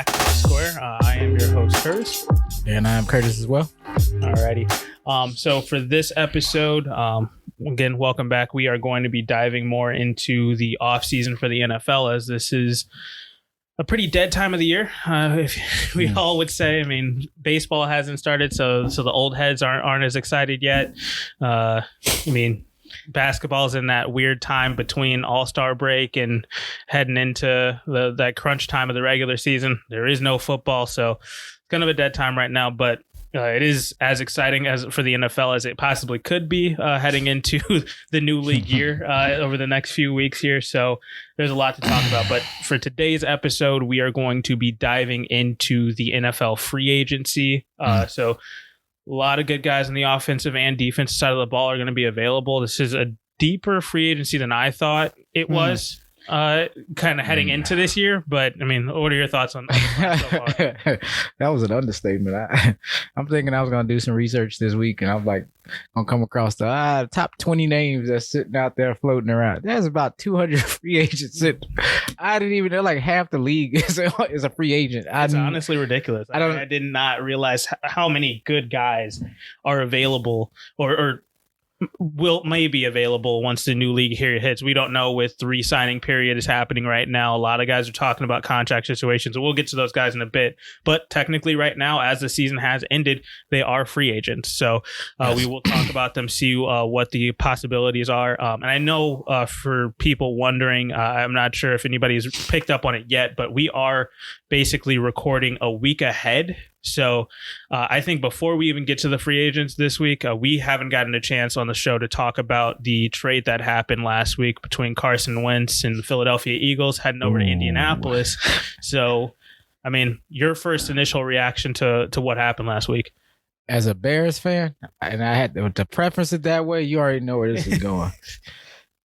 back to the square. I am your host, Curtis. And I'm Curtis as well. Alrighty. So for this episode, again, welcome back. We are going to be diving more into the off season for the NFL, as this is a pretty dead time of the year. If we all would say, I mean, baseball hasn't started, so the old heads aren't as excited yet. I mean, basketball's in that weird time between All-Star break and heading into that crunch time of the regular season. There is no football, so it's kind of a dead time right now, but it is as exciting as for the NFL as it possibly could be heading into the new league year over the next few weeks here. So there's a lot to talk about. But for today's episode, we are going to be diving into the NFL free agency. So a lot of good guys on the offensive and defensive side of the ball are going to be available. This is a deeper free agency than I thought it was. Kind of heading into this year, but I mean, what are your thoughts on that so far? That was an understatement. I'm thinking I was going to do some research this week, and I'm like, going to come across the top 20 names that's sitting out there floating around. There's about 200 free agents. I didn't even know, like, half the league is a free agent. It's honestly ridiculous. I did not realize how many good guys are available or may be available once the new league here hits. We don't know with the re-signing period is happening right now. A lot of guys are talking about contract situations. We'll get to those guys in a bit. But technically right now, as the season has ended, they are free agents. So we will talk about them, see what the possibilities are. And I know for people wondering, I'm not sure if anybody's picked up on it yet, but we are basically recording a week ahead. So I think before we even get to the free agents this week, we haven't gotten a chance on the show to talk about the trade that happened last week between Carson Wentz and the Philadelphia Eagles heading over to Indianapolis. So, I mean, your first initial reaction to what happened last week? As a Bears fan, and I had to preference it that way, you already know where this is going.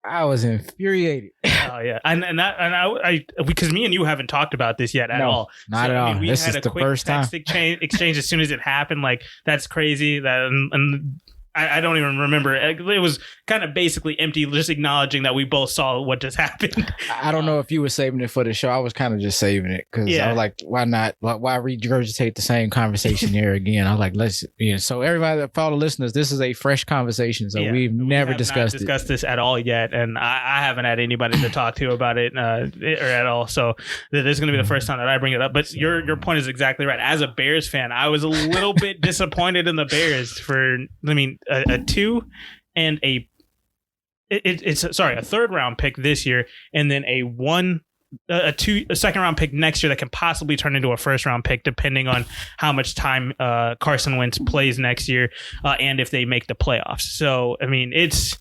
I was infuriated. Oh yeah, and I because me and you haven't talked about this yet at all. Not at all. We this had is the first time exchange as soon as it happened. Like, that's crazy. And I don't even remember. It was kind of basically empty, just acknowledging that we both saw what just happened. I don't know if you were saving it for the show. I was kind of just saving it because I was like, why not? Why regurgitate the same conversation here again? I was like, let's. So everybody, for all the listeners, this is a fresh conversation. So we've never discussed this at all yet, and I haven't had anybody to talk to about it or at all. So this is going to be the first time that I bring it up. But your point is exactly right. As a Bears fan, I was a little bit disappointed in the Bears for. I mean. A 2 and a third round pick this year, and then a second round pick next year that can possibly turn into a first round pick depending on how much time Carson Wentz plays next year and if they make the playoffs. So I mean, it's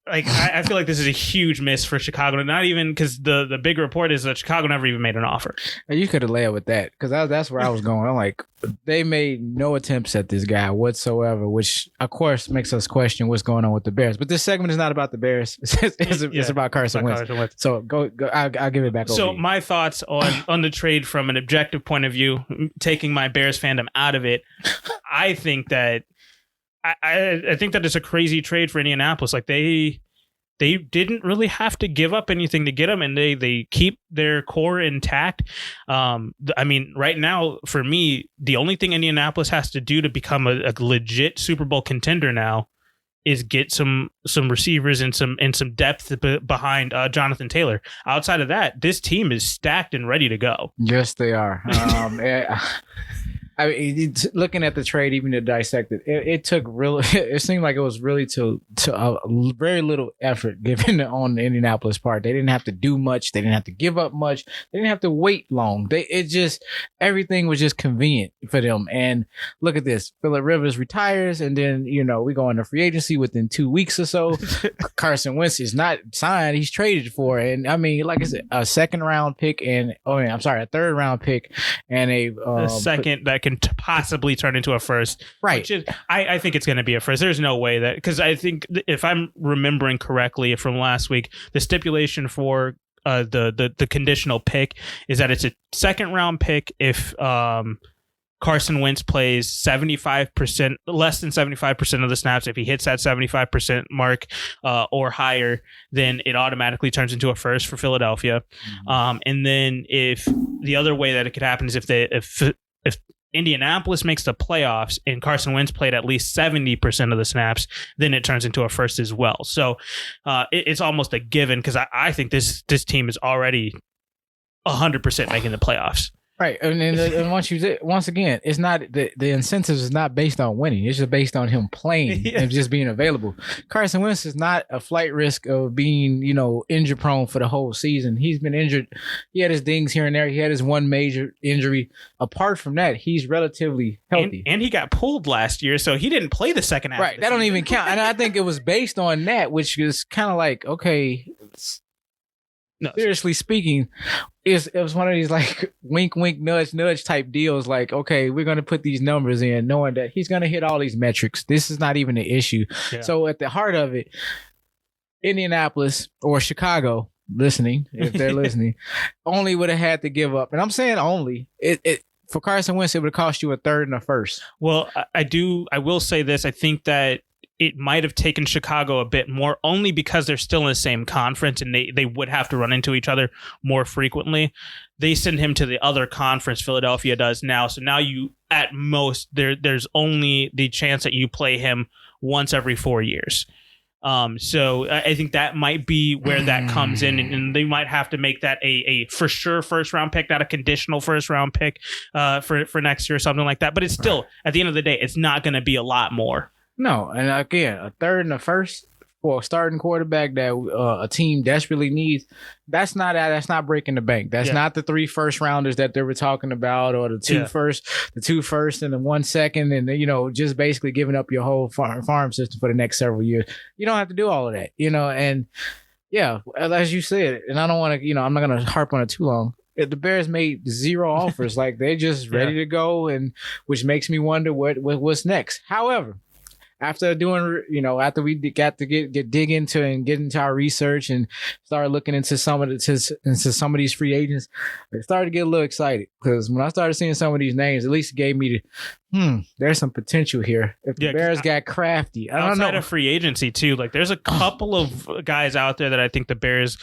like I feel like this is a huge miss for Chicago. Not even because the big report is that Chicago never even made an offer. You could have laid with that because that's where I was going. I'm like, they made no attempts at this guy whatsoever, which of course makes us question what's going on with the Bears. But this segment is not about the Bears. It's about Carson Wentz. So go. I'll give it back over. So my thoughts on the trade from an objective point of view, taking my Bears fandom out of it, I think that. I think that it's a crazy trade for Indianapolis. Like they didn't really have to give up anything to get him, and they keep their core intact. I mean, right now for me, the only thing Indianapolis has to do to become a legit Super Bowl contender now is get some receivers and some depth behind Jonathan Taylor. Outside of that, this team is stacked and ready to go. Yes, they are. I mean, looking at the trade, even to dissect it, it took really. It seemed like it was really to very little effort given on the Indianapolis part. They didn't have to do much. They didn't have to give up much. They didn't have to wait long. Everything was just convenient for them. And look at this: Phillip Rivers retires, and then we go into free agency within 2 weeks or so. Carson Wentz is not signed; he's traded for. And I mean, like I said, a second round pick and a third round pick and a second that can possibly turn into a first, right? Which is, I think it's going to be a first. There's no way that, because I think if I'm remembering correctly from last week, the stipulation for the conditional pick is that it's a second round pick if Carson Wentz plays 75%, less than 75% of the snaps. If he hits that 75% mark or higher, then it automatically turns into a first for Philadelphia. And then if the other way that it could happen is if Indianapolis makes the playoffs and Carson Wentz played at least 70% of the snaps, then it turns into a first as well. So it's almost a given because I think this team is already 100% making the playoffs. Right, and once again, it's not the incentives is not based on winning. It's just based on him playing and just being available. Carson Wentz is not a flight risk of being, injury prone for the whole season. He's been injured. He had his dings here and there. He had his one major injury. Apart from that, he's relatively healthy. And he got pulled last year, so he didn't play the second half. Right, that don't even count. And I think it was based on that, which is kind of like, okay. No, seriously speaking, it was one of these like wink, wink, nudge, nudge type deals. Like, okay, we're going to put these numbers in knowing that he's going to hit all these metrics. This is not even an issue. Yeah. So at the heart of it, Indianapolis or Chicago listening, if they're listening, only would have had to give up. And I'm saying only. It for Carson Wentz, it would have cost you a third and a first. Well, I will say this. I think that it might have taken Chicago a bit more only because they're still in the same conference and they would have to run into each other more frequently. They send him to the other conference, Philadelphia does now. So now you, at most, there's only the chance that you play him once every 4 years. So I think that might be where that comes in, and they might have to make that a for sure first round pick, not a conditional first round pick for next year or something like that. But it's still, at the end of the day, it's not going to be a lot more. No, and again, a third and a first for a starting quarterback that a team desperately needs. That's not breaking the bank. That's not the 3 first rounders that they were talking about, or the two first and the 1 second, and just basically giving up your whole farm system for the next several years. You don't have to do all of that, and yeah, as you said, and I don't want to, I'm not going to harp on it too long. The Bears made 0 offers, like they're just ready to go, and which makes me wonder what's next. However, after we got to dig into and get into our research and start looking into some of these free agents, I started to get a little excited because when I started seeing some of these names, at least it gave me there's some potential here. If the Bears got crafty, I don't know. Outside of free agency too, like there's a couple of guys out there that I think the Bears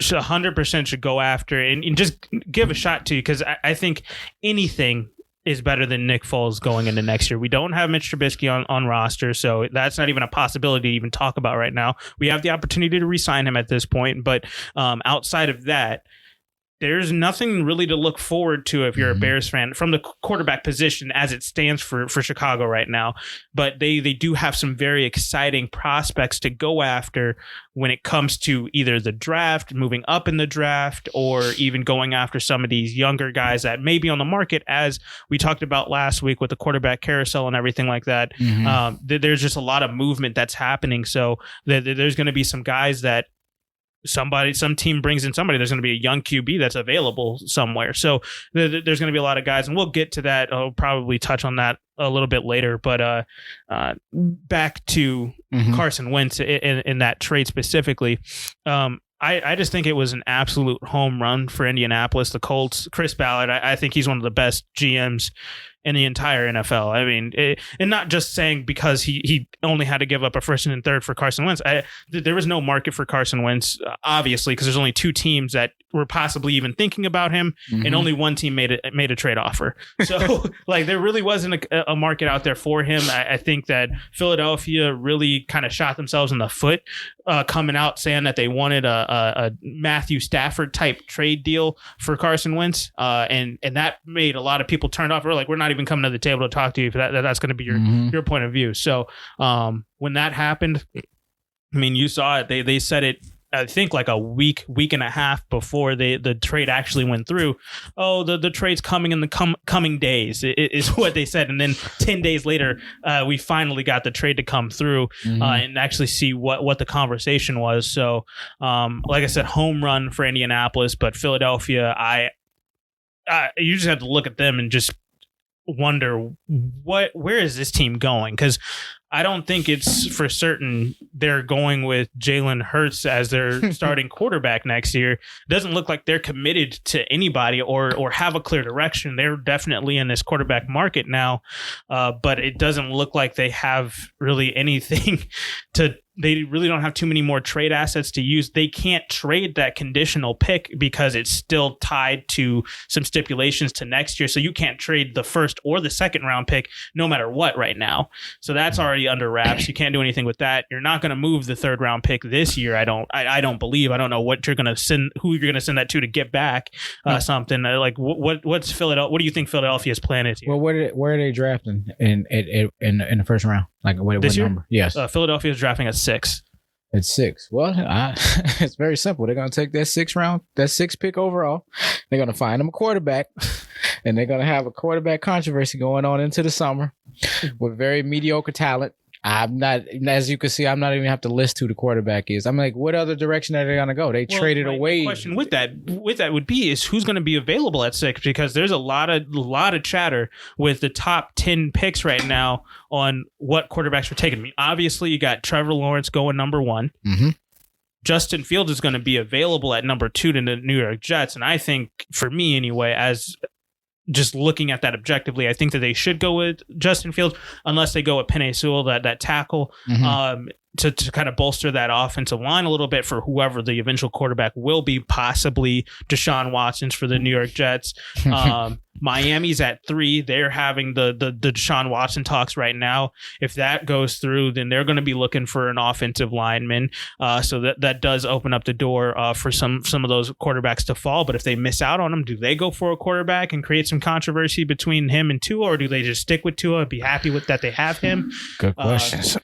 100% should go after and just give a shot to, because I think anything is better than Nick Foles going into next year. We don't have Mitch Trubisky on roster, so that's not even a possibility to even talk about right now. We have the opportunity to re-sign him at this point, but outside of that, there's nothing really to look forward to if you're a Bears fan from the quarterback position as it stands for Chicago right now. But they do have some very exciting prospects to go after when it comes to either the draft, moving up in the draft, or even going after some of these younger guys that may be on the market, as we talked about last week with the quarterback carousel and everything like that. There's just a lot of movement that's happening. So there's going to be some guys that some team brings in somebody. There's going to be a young QB that's available somewhere. So there's going to be a lot of guys, and we'll get to that. I'll probably touch on that a little bit later. But back to Carson Wentz in that trade specifically. I just think it was an absolute home run for Indianapolis. The Colts, Chris Ballard, I think he's one of the best GMs in the entire NFL. I mean, and not just saying because he only had to give up a first and third for Carson Wentz. There was no market for Carson Wentz, obviously, because there's only 2 teams that were possibly even thinking about him, and only one team made a trade offer. So, like, there really wasn't a market out there for him. I think that Philadelphia really kind of shot themselves in the foot, coming out saying that they wanted a Matthew Stafford type trade deal for Carson Wentz, and that made a lot of people turn off. We're like, we're not even coming to the table to talk to you if that's going to be your point of view. So when that happened, I mean, you saw it. They said it, I think, like a week and a half before the trade actually went through. Oh, the trade's coming in the coming days is what they said. And then 10 days later, we finally got the trade to come through and actually see what the conversation was. So, like I said, home run for Indianapolis, but Philadelphia, you just have to look at them and just wonder where is this team going? Because I don't think it's for certain they're going with Jalen Hurts as their starting quarterback next year. It doesn't look like they're committed to anybody or have a clear direction. They're definitely in this quarterback market now, but it doesn't look like they have really anything they really don't have too many more trade assets to use. They can't trade that conditional pick because it's still tied to some stipulations to next year. So you can't trade the first or the second round pick no matter what right now. So that's already under wraps. You can't do anything with that. You're not going to move the third round pick this year. I don't believe. I don't know what you're going to send, who you're going to send that to get back something. Like what's Philadelphia? What do you think Philadelphia's plan is here? Well, where are they drafting in the first round? Like what number? Yes. Philadelphia is drafting at 6. At 6. Well, it's very simple. They're going to take that 6th pick overall. They're going to find them a quarterback, and they're going to have a quarterback controversy going on into the summer with very mediocre talent. I'm not, as you can see, I'm not even have to list who the quarterback is. I'm like, what other direction are they going to go? They traded away. The question with that would be is who's going to be available at 6, because there's a lot of chatter with the top 10 picks right now on what quarterbacks are taken. I mean, obviously you got Trevor Lawrence going number 1. Mm-hmm. Justin Fields is going to be available at number 2 to the New York Jets, and I think, for me anyway, as just looking at that objectively, I think that they should go with Justin Fields unless they go with Penei Sewell, that tackle, to kind of bolster that offensive line a little bit for whoever the eventual quarterback will be, possibly Deshaun Watson's for the New York Jets. Miami's at 3. They're having the Deshaun Watson talks right now. If that goes through, then they're going to be looking for an offensive lineman. So that does open up the door for some of those quarterbacks to fall. But if they miss out on them, do they go for a quarterback and create some controversy between him and Tua, or do they just stick with Tua and be happy with that they have him? Good questions.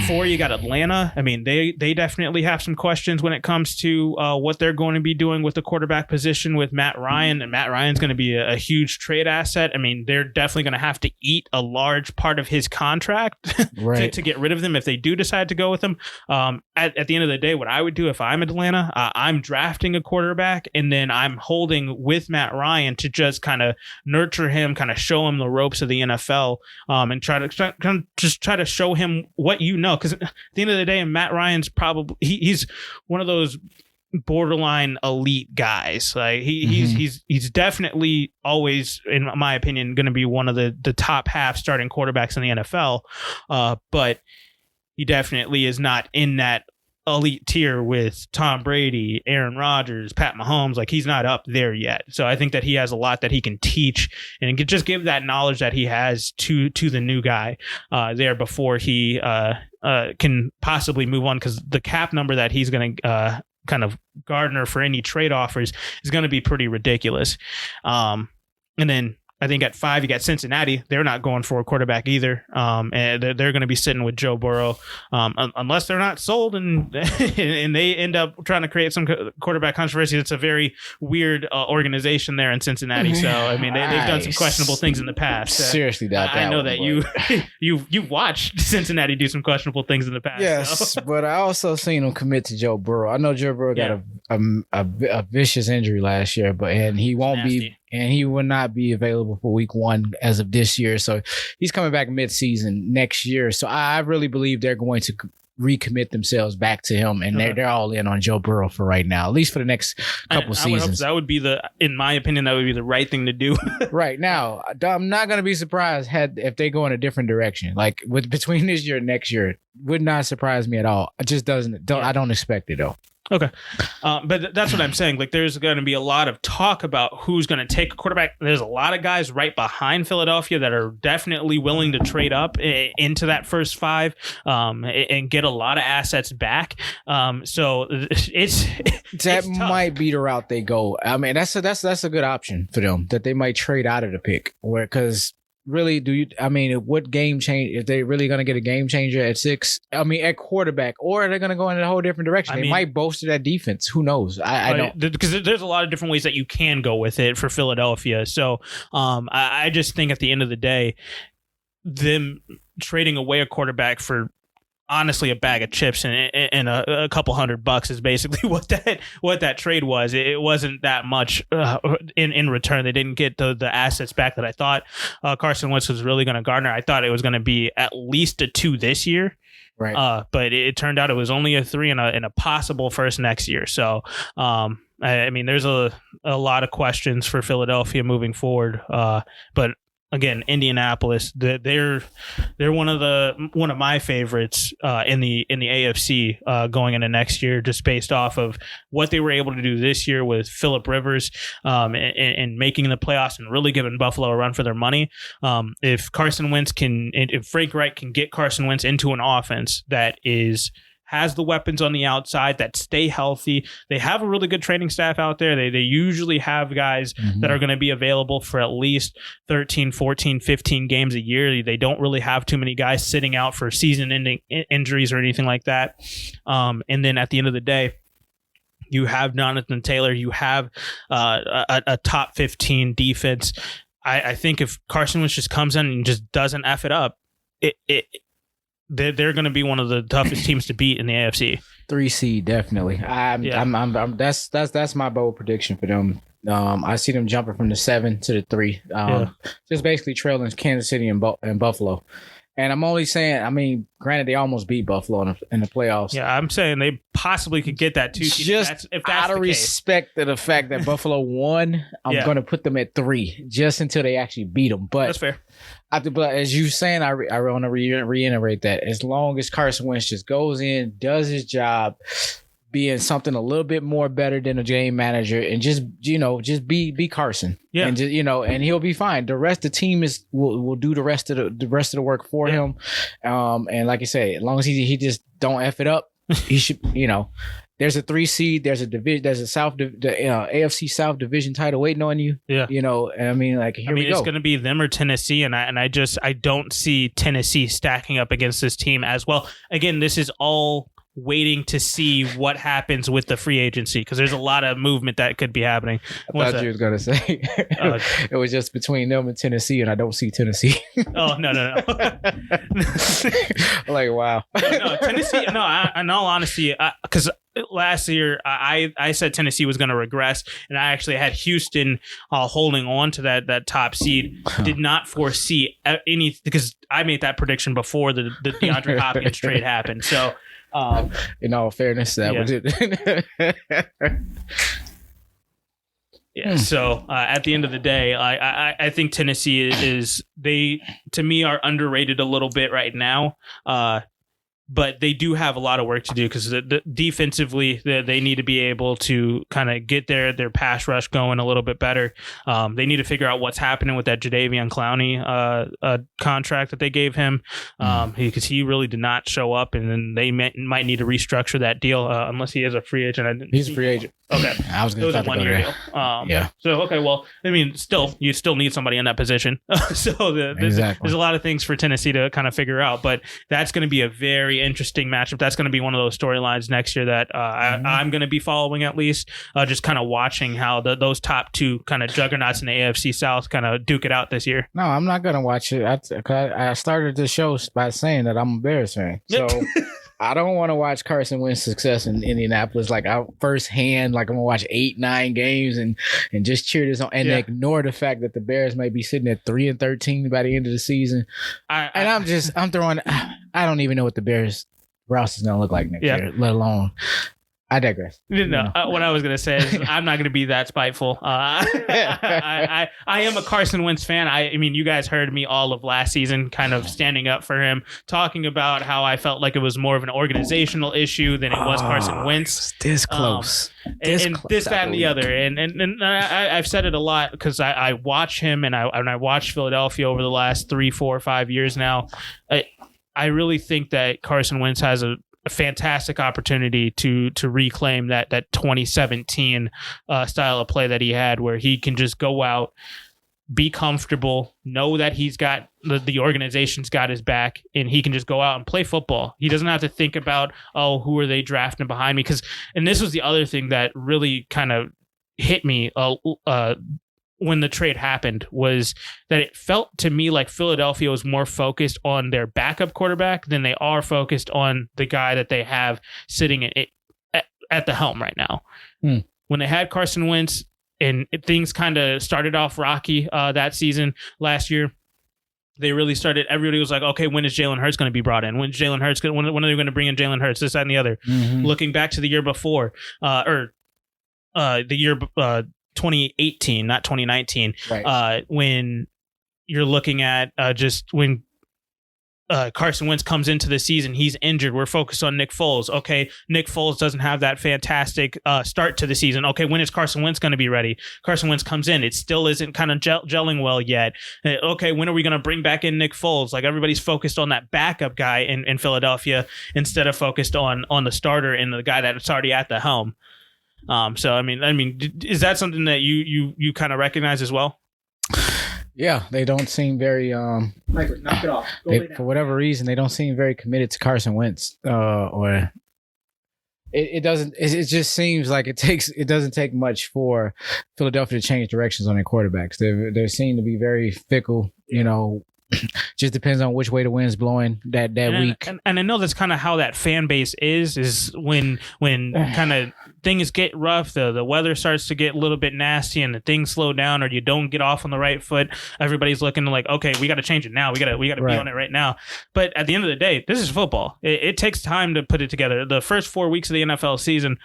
4, you got Atlanta. I mean, they definitely have some questions when it comes to what they're going to be doing with the quarterback position with Matt Ryan. And Matt Ryan's going to be a huge trade asset. I mean, they're definitely going to have to eat a large part of his contract right. to get rid of them if they do decide to go with him. At the end of the day, what I would do if I'm Atlanta, I'm drafting a quarterback, and then I'm holding with Matt Ryan to just kind of nurture him, kind of show him the ropes of the NFL, and try to show him what you know. Because at the end of the day, Matt Ryan's probably he's one of those borderline elite guys. Like he's definitely always, in my opinion, going to be one of the top half starting quarterbacks in the NFL. But he definitely is not in that elite tier with Tom Brady, Aaron Rodgers, Pat Mahomes. Like, he's not up there yet. So I think that he has a lot that he can teach and can just give that knowledge that he has to the new guy there before he can possibly move on, because the cap number that he's going to kind of garner for any trade offers is going to be pretty ridiculous. And then I think at 5, you got Cincinnati. They're not going for a quarterback either. And they're going to be sitting with Joe Burrow, unless they're not sold and and they end up trying to create some quarterback controversy. It's a very weird organization there in Cincinnati. So, I mean, they've done some questionable things in the past. Seriously, I know that you've watched Cincinnati do some questionable things in the past. Yes, so. But I also seen him commit to Joe Burrow. I know Joe Burrow got a vicious injury last year, and he won't be. And he will not be available for week 1 as of this year. So he's coming back mid-season next year. So I really believe they're going to recommit themselves back to him. And they're all in on Joe Burrow for right now, at least for the next couple seasons. That would be in my opinion, that would be the right thing to do. Right now, I'm not going to be surprised if they go in a different direction. Like between this year and next year, would not surprise me at all. It just doesn't. I don't expect it though. Okay. But that's what I'm saying. Like, there's going to be a lot of talk about who's going to take a quarterback. There's a lot of guys right behind Philadelphia that are definitely willing to trade up into that first 5 and get a lot of assets back. So that might be the route they go. I mean, that's a good option for them, that they might trade out of the pick, because really, what game change, if they're really going to get a game changer at 6, at quarterback, or are they going to go in a whole different direction? They might bolster that defense. Who knows? I don't. Because there's a lot of different ways that you can go with it for Philadelphia. So I just think at the end of the day, them trading away a quarterback for honestly a bag of chips and a couple $100 is basically what that trade was. It wasn't that much in return. They didn't get the assets back that I thought Carson Wentz was really going to garner. I thought it was going to be at least a 2 this year. Right. But it turned out it was only a 3 and a possible first next year. So, I mean, there's a lot of questions for Philadelphia moving forward. But again, Indianapolis, they're one of my favorites in the AFC going into next year, just based off of what they were able to do this year with Phillip Rivers and making the playoffs and really giving Buffalo a run for their money. If Carson Wentz if Frank Reich can get Carson Wentz into an offense that has the weapons on the outside that stay healthy. They have a really good training staff out there. They usually have guys that are going to be available for at least 13, 14, 15 games a year. They don't really have too many guys sitting out for season-ending injuries or anything like that. And then at the end of the day, you have Jonathan Taylor. You have a top 15 defense. I think if Carson Wentz just comes in and just doesn't F it up, they're going to be one of the toughest teams to beat in the AFC. 3 seed, definitely. That's my bold prediction for them. I see them jumping from the 7 to the 3. Just basically trailing Kansas City and Buffalo. And I'm only saying, I mean, granted, they almost beat Buffalo in the playoffs. Yeah, I'm saying they possibly could get that 2 seed. Just if that's out of respect to the fact that Buffalo won, I'm going to put them at 3 just until they actually beat them. But that's fair. But as you're saying, I want to reiterate that as long as Carson Wentz just goes in, does his job, being something a little bit more better than a game manager, and just be Carson, and just, and he'll be fine. The rest of the team will do the rest of the work for him. And like I say, as long as he just don't F it up, he should. There's a 3 seed. There's a division. There's a AFC South division title waiting on you. Yeah. And I mean, like, here we go. It's going to be them or Tennessee, and I don't see Tennessee stacking up against this team as well. Again, this is all waiting to see what happens with the free agency, because there's a lot of movement that could be happening. I thought you was going to say it was just between them and Tennessee, and I don't see Tennessee. Oh, no. Like, wow. No, Tennessee, no, in all honesty, because last year I said Tennessee was going to regress, and I actually had Houston holding on to that top seed. Did not foresee any, because I made that prediction before the DeAndre Hopkins trade happened. So, in all fairness, that was it. Yeah. So at the end of the day, I think Tennessee to me are underrated a little bit right now. But they do have a lot of work to do, because defensively they need to be able to kind of get their pass rush going a little bit better. They need to figure out what's happening with that Jadeveon Clowney contract that they gave him, because he really did not show up, and then they might need to restructure that deal unless he is a free agent. He's a free agent. Okay, I was going to go 1 year deal. Yeah. So okay, well, I mean, you still need somebody in that position. So there's a lot of things for Tennessee to kind of figure out, but that's going to be a very interesting matchup. That's going to be one of those storylines next year that I'm going to be following, at least, just kind of watching how those top 2 kind of juggernauts in the AFC South kind of duke it out this year. No, I'm not going to watch it. I started the show by saying that I'm a Bears fan, so. I don't want to watch Carson Wentz's success in Indianapolis like firsthand. Like, I'm gonna watch 8-9 games and just cheer this on and ignore the fact that the Bears may be sitting at 3-13 by the end of the season. I'm throwing. I don't even know what the Bears roster is gonna look like next year, let alone. I digress. No, what I was going to say is I'm not going to be that spiteful. I am a Carson Wentz fan. I mean, you guys heard me all of last season kind of standing up for him, talking about how I felt like it was more of an organizational issue than it was Carson Wentz. This close. This, that, and the other. And I've said it a lot, because I watch him and I watched Philadelphia over the last 3, 4, 5 years now. I really think that Carson Wentz has a fantastic opportunity to reclaim that 2017 style of play that he had, where he can just go out, be comfortable, know that he's got the organization's got his back, and he can just go out and play football. He doesn't have to think about, who are they drafting behind me? And this was the other thing that really kind of hit me when the trade happened was that it felt to me like Philadelphia was more focused on their backup quarterback than they are focused on the guy that they have sitting at the helm right now. When they had Carson Wentz and things kind of started off rocky that season last year, they really started. Everybody was like, okay, when is Jalen Hurts going to be brought in? When's Jalen Hurts? When are they going to bring in Jalen Hurts? This, that, and the other. Looking back to the year before, the year 2018, not 2019, right. When you're looking at just when Carson Wentz comes into the season, he's injured. We're focused on Nick Foles. Okay, Nick Foles doesn't have that fantastic start to the season. Okay, when is Carson Wentz going to be ready? Carson Wentz comes in. It still isn't kind of gelling well yet. Okay, when are we going to bring back in Nick Foles? Like, everybody's focused on that backup guy in Philadelphia instead of focused on the starter and the guy that's already at the helm. So I mean, is that something that you kind of recognize as well? Yeah, they don't seem very Michael, knock it off. For whatever reason, they don't seem very committed to Carson Wentz. Or it doesn't. It just seems like it doesn't take much for Philadelphia to change directions on their quarterbacks. They seem to be very fickle. Just depends on which way the wind's blowing that week. And I know that's kind of how that fan base is when kind of things get rough, the weather starts to get a little bit nasty and the things slow down or you don't get off on the right foot. Everybody's looking like, okay, we got to change it now. We got to be on it right now. But at the end of the day, this is football. It takes time to put it together. The first 4 weeks of the NFL season,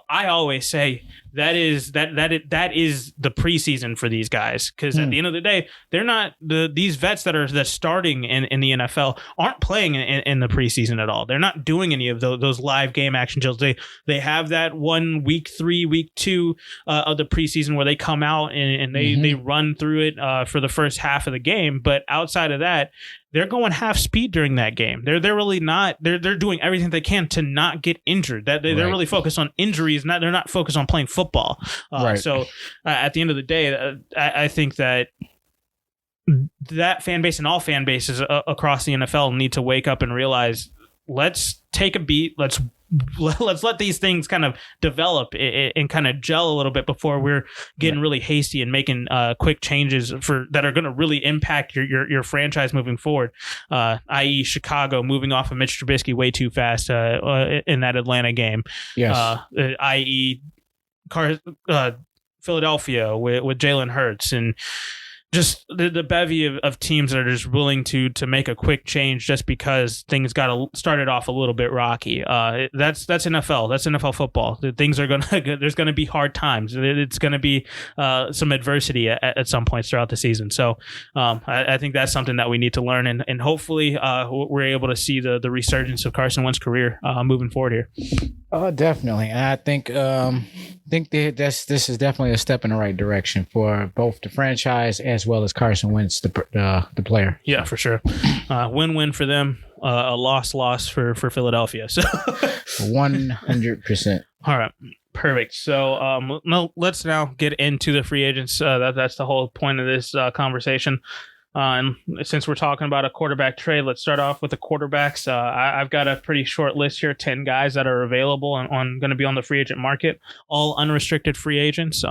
I always say that is the preseason for these guys, because at the end of the day, they're not these vets that's starting in the NFL aren't playing in the preseason at all. They're not doing any of those live game action drills. They have that one week 3, week 2 of the preseason where they come out and they run through it for the first half of the game. But outside of that, they're going half speed during that game. They're really not. They're doing everything they can to not get injured. They're really focused on injuries. They're not focused on playing football. So at the end of the day, I think that fan base and all fan bases across the NFL need to wake up and realize, let's take a beat. Let's let these things kind of develop and kind of gel a little bit before we're getting really hasty and making quick changes that are going to really impact your franchise moving forward. I.e., Chicago moving off of Mitch Trubisky way too fast in that Atlanta game. Yes. I.e., Philadelphia with Jalen Hurts, and just the bevy of teams that are just willing to make a quick change just because things started off a little bit rocky. That's NFL. That's NFL football. Things are there's gonna be hard times. It's gonna be some adversity at some points throughout the season. So I think that's something that we need to learn, and hopefully we're able to see the resurgence of Carson Wentz's career moving forward here. Oh, definitely. And I think this is definitely a step in the right direction for both the franchise as well as Carson Wentz, the player. Yeah, for sure. Win-win for them. A loss for Philadelphia. So 100%. All right. Perfect. So let's now get into the free agents. That's the whole point of this conversation. And since we're talking about a quarterback trade, let's start off with the quarterbacks. I've got a pretty short list here, 10 guys that are available and going to be on the free agent market, all unrestricted free agents.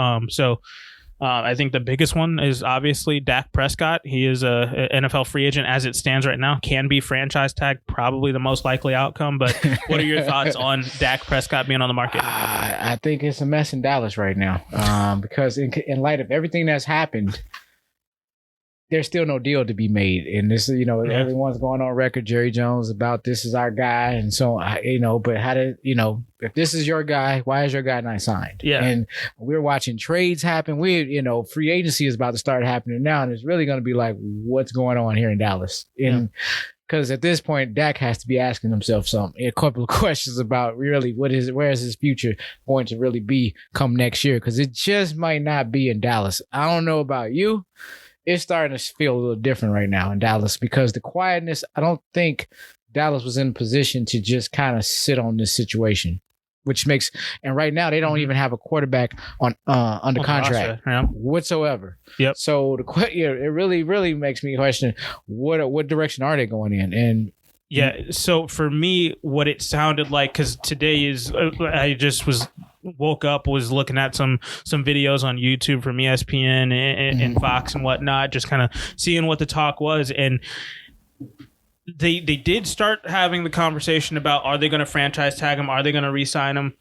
I think the biggest one is obviously Dak Prescott. He is a NFL free agent as it stands right now. Can be franchise tag, probably the most likely outcome. But what are your thoughts on Dak Prescott being on the market? I think it's a mess in Dallas right now because in light of everything that's happened, there's still no deal to be made. And this, everyone's going on record, Jerry Jones, about this is our guy. And so, but if this is your guy, why is your guy not signed? Yeah. And we're watching trades happen. Free agency is about to start happening now. And it's really going to be like, what's going on here in Dallas? And because at this point, Dak has to be asking himself a couple of questions about really where is his future going to really be come next year? Because it just might not be in Dallas. I don't know about you. It's starting to feel a little different right now in Dallas because the quietness, I don't think Dallas was in a position to just kind of sit on this situation, and right now they don't even have a quarterback under contract whatsoever. Yep. So it really, really makes me question what direction are they going in? And yeah. So for me, what it sounded like, because today I just was woke up, was looking at some videos on YouTube from ESPN and Fox and whatnot, just kind of seeing what the talk was. And they did start having the conversation about, are they going to franchise tag him? Are they going to re-sign him?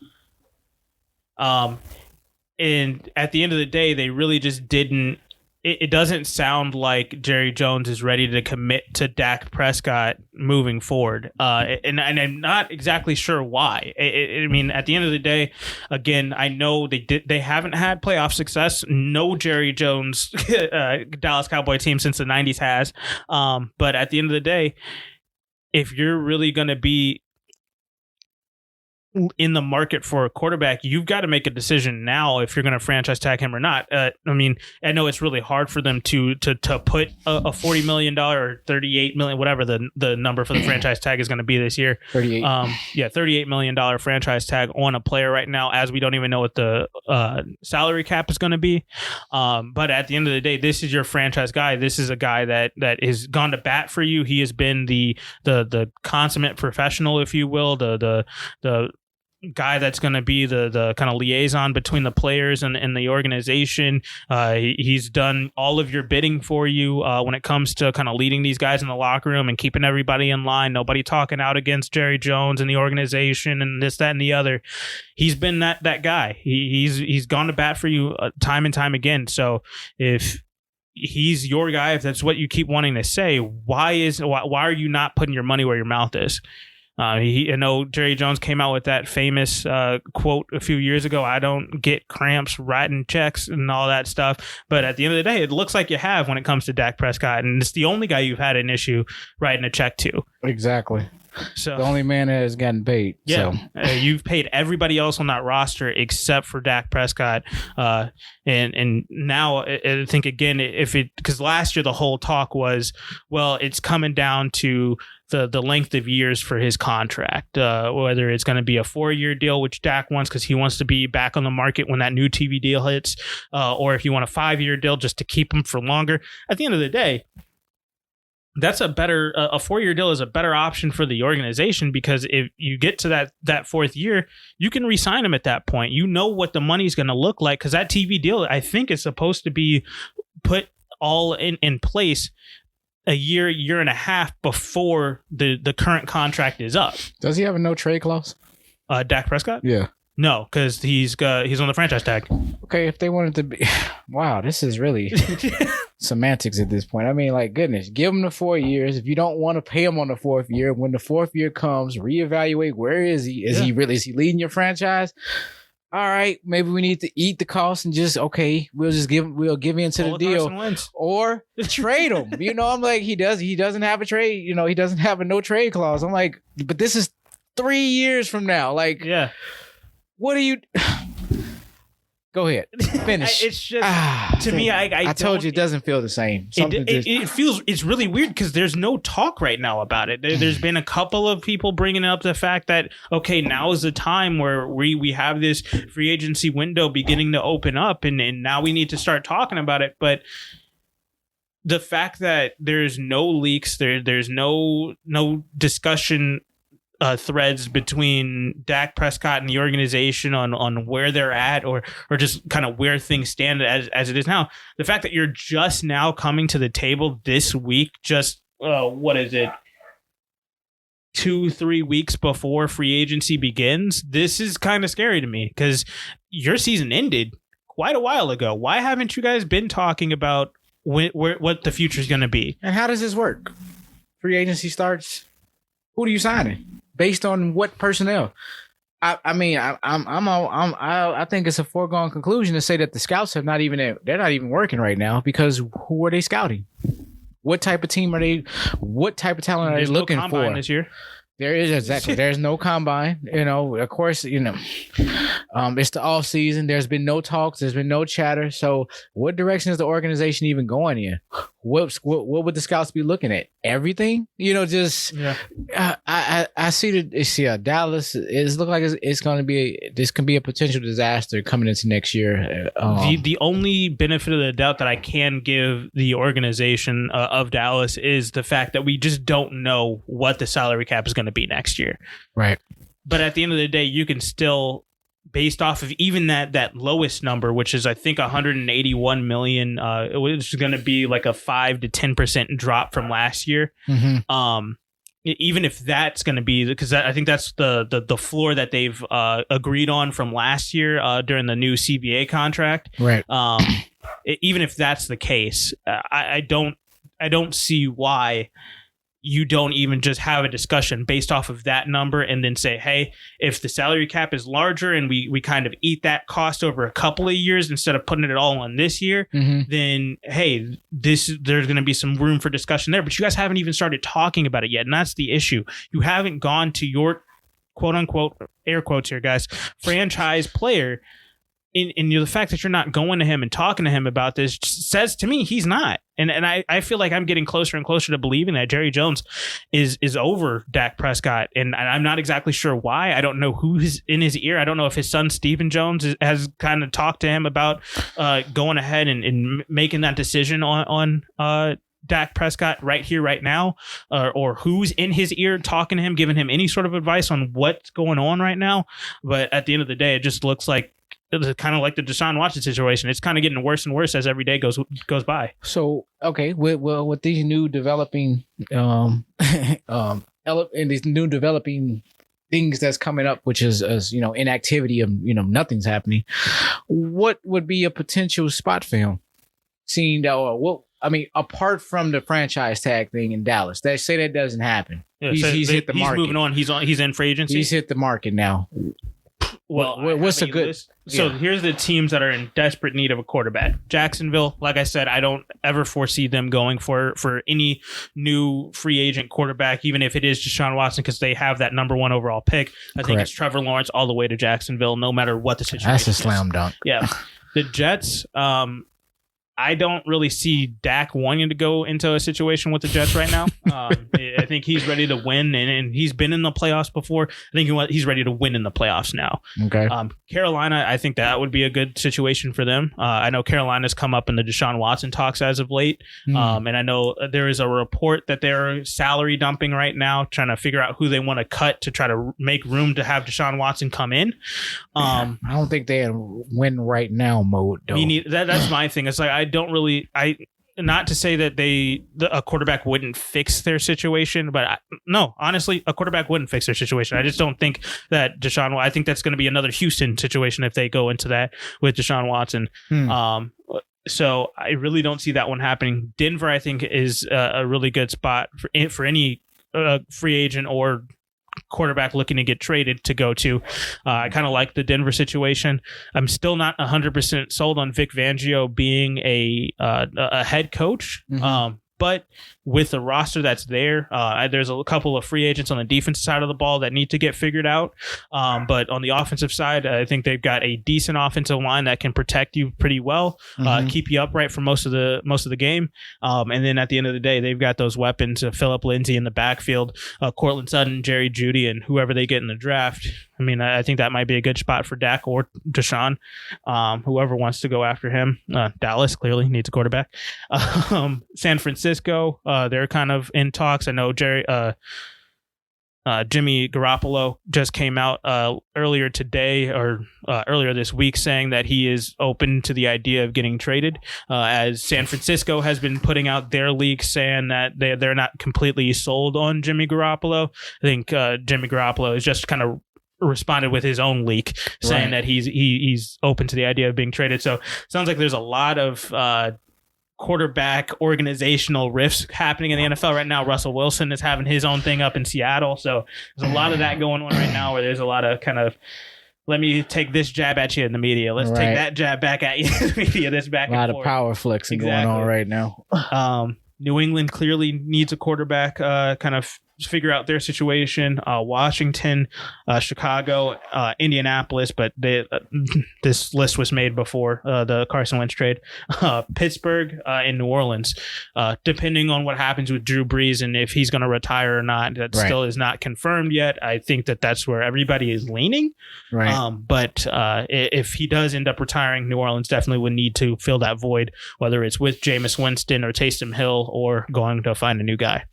And at the end of the day, they really just didn't. It doesn't sound like Jerry Jones is ready to commit to Dak Prescott moving forward. And I'm not exactly sure why. I mean, at the end of the day, again, I know they haven't had playoff success. No Jerry Jones Dallas Cowboy team since the 90s has. But at the end of the day, if you're really going to be in the market for a quarterback, you've got to make a decision now if you're going to franchise tag him or not. I mean, I know it's really hard for them to put a $40 million or $38 million, whatever the number for the franchise tag is going to be this year. 38. $38 million franchise tag on a player right now, as we don't even know what the salary cap is going to be. But at the end of the day, this is your franchise guy. This is a guy that has gone to bat for you. He has been the consummate professional, if you will, the guy that's going to be the kind of liaison between the players and the organization. He's done all of your bidding for you when it comes to kind of leading these guys in the locker room and keeping everybody in line. Nobody talking out against Jerry Jones and the organization and this, that, and the other. He's been that guy. He's gone to bat for you time and time again. So if he's your guy, if that's what you keep wanting to say, why are you not putting your money where your mouth is? I know Jerry Jones came out with that famous quote a few years ago, "I don't get cramps writing checks," and all that stuff. But at the end of the day, it looks like you have when it comes to Dak Prescott, and it's the only guy you've had an issue writing a check to. Exactly. So the only man that has gotten paid. Yeah, so. You've paid everybody else on that roster except for Dak Prescott. And now I think, again, because last year the whole talk was, well, it's coming down to the length of years for his contract, whether it's going to be a 4-year deal, which Dak wants because he wants to be back on the market when that new TV deal hits, or if you want a 5-year deal just to keep him for longer. At the end of the day, that's a 4-year deal is a better option for the organization, because if you get to that 4th year, you can re-sign him at that point. You know what the money's going to look like, because that TV deal, I think, is supposed to be put all in place a year and a half before the current contract is up. Does he have a no trade clause? Dak Prescott? Yeah. No, because he's on the franchise tag. Okay, if they wanted to be, wow, this is really semantics at this point. I mean, like, goodness, give him the 4 years. If you don't want to pay him on the 4th year, when the 4th year comes, reevaluate. Where is he? Is he leading your franchise? All right, maybe we need to eat the cost and just, okay, we'll give in to the deal, or trade him. You know, I'm like, he doesn't have a trade. You know, he doesn't have a no trade clause. I'm like, but this is 3 years from now. Like, yeah. What are you? Go ahead. Finish. It's just to me. I told you it doesn't feel the same. It feels. It's really weird because there's no talk right now about it. There's been a couple of people bringing up the fact that, okay, now is the time where we have this free agency window beginning to open up, and now we need to start talking about it. But the fact that there's no leaks, there's no discussion threads between Dak Prescott and the organization on where they're at, or just kind of where things stand as it is now. The fact that you're just now coming to the table this week, just what is it, 2-3 weeks before free agency begins, this is kind of scary to me, because your season ended quite a while ago. Why haven't you guys been talking about what the future is going to be? And how does this work? Free agency starts. Who are you signing? Based on what personnel? I think it's a foregone conclusion to say that the scouts they're not even working right now, because who are they scouting? What type of team are they? What type of talent are they looking for this year? There is, exactly. There's no combine. You know, of course, you know, it's the off season. There's been no talks. There's been no chatter. So what direction is the organization even going in? What would the scouts be looking at? Everything? You know, just I see Dallas. It looks like it's going to be this can be a potential disaster coming into next year. The only benefit of the doubt that I can give the organization of Dallas is the fact that we just don't know what the salary cap is going to be next year. Right. But at the end of the day, you can still based off of even that lowest number, which is I think 181 million, which is going to be like a 5 to 10% drop from last year. Even if that's going to be, because I think that's the floor that they've agreed on from last year during the new CBA contract. Right. Even if that's the case, I don't see why you don't even just have a discussion based off of that number and then say, hey, if the salary cap is larger and we kind of eat that cost over a couple of years instead of putting it all on this year, then, hey, there's going to be some room for discussion there. But you guys haven't even started talking about it yet. And that's the issue. You haven't gone to your quote unquote, air quotes here, guys, franchise player. And the fact that you're not going to him and talking to him about this says to me he's not. And I feel like I'm getting closer and closer to believing that Jerry Jones is over Dak Prescott. And I'm not exactly sure why. I don't know who's in his ear. I don't know if his son, Stephen Jones, has kind of talked to him about going ahead and making that decision on Dak Prescott right here, right now, or who's in his ear talking to him, giving him any sort of advice on what's going on right now. But at the end of the day, it just looks like it's kind of like the Deshaun Watson situation. It's kind of getting worse and worse as every day goes by. So, okay, with these new developing and these new developing things that's coming up, which is inactivity of nothing's happening. What would be a potential spot for him? Seeing that, apart from the franchise tag thing in Dallas, they say that doesn't happen. Yeah, he's hit the market. He's moving on. He's in free agency. He's hit the market now. Well, what's a good list? So here's the teams that are in desperate need of a quarterback. Jacksonville, like I said, I don't ever foresee them going for any new free agent quarterback, even if it is Deshaun Watson, because they have that number 1 overall pick. I think it's Trevor Lawrence all the way to Jacksonville, no matter what the situation is. That's a slam dunk. Yeah. The Jets, I don't really see Dak wanting to go into a situation with the Jets right now. I think he's ready to win, and he's been in the playoffs before. I think he's ready to win in the playoffs now. Okay. Carolina, I think that would be a good situation for them. I know Carolina's come up in the Deshaun Watson talks as of late, and I know there is a report that they're salary dumping right now, trying to figure out who they want to cut to try to make room to have Deshaun Watson come in. I don't think they win right now mode, though. That's my thing. It's like not to say that a quarterback wouldn't fix their situation, but honestly, a quarterback wouldn't fix their situation. I just don't think that I think that's going to be another Houston situation if they go into that with Deshaun Watson. So I really don't see that one happening. Denver, I think, is a really good spot for any free agent or quarterback looking to get traded to go to. I kind of like the Denver situation. I'm still not 100% sold on Vic Fangio being a head coach. But with the roster that's there, there's a couple of free agents on the defensive side of the ball that need to get figured out. But on the offensive side, I think they've got a decent offensive line that can protect you pretty well, keep you upright for most of the game. And then at the end of the day, they've got those weapons: Phillip Lindsay in the backfield, Cortland Sutton, Jerry Jeudy, and whoever they get in the draft. I mean, I think that might be a good spot for Dak or Deshaun, whoever wants to go after him. Dallas clearly needs a quarterback. San Francisco, they're kind of in talks. I know Jimmy Garoppolo just came out earlier today or earlier this week saying that he is open to the idea of getting traded, as San Francisco has been putting out their leaks saying that they're not completely sold on Jimmy Garoppolo. I think Jimmy Garoppolo is just kind of responded with his own leak saying that he's open to the idea of being traded. So it sounds like there's a lot of quarterback organizational rifts happening in the NFL right now. Russell Wilson is having his own thing up in Seattle. So there's a lot of that going on right now, where there's a lot of kind of, let me take this jab at you in the media. Let's take that jab back at you in the media. This back and forth. A lot of power flexing going on right now. New England clearly needs a quarterback, kind of figure out their situation. Washington, Chicago, Indianapolis, but this list was made before the Carson Wentz trade. Pittsburgh and New Orleans, depending on what happens with Drew Brees and if he's going to retire or not. That still is not confirmed yet. I think that's where everybody is leaning. But if he does end up retiring, New Orleans definitely would need to fill that void, whether it's with Jameis Winston or Taysom Hill or going to find a new guy.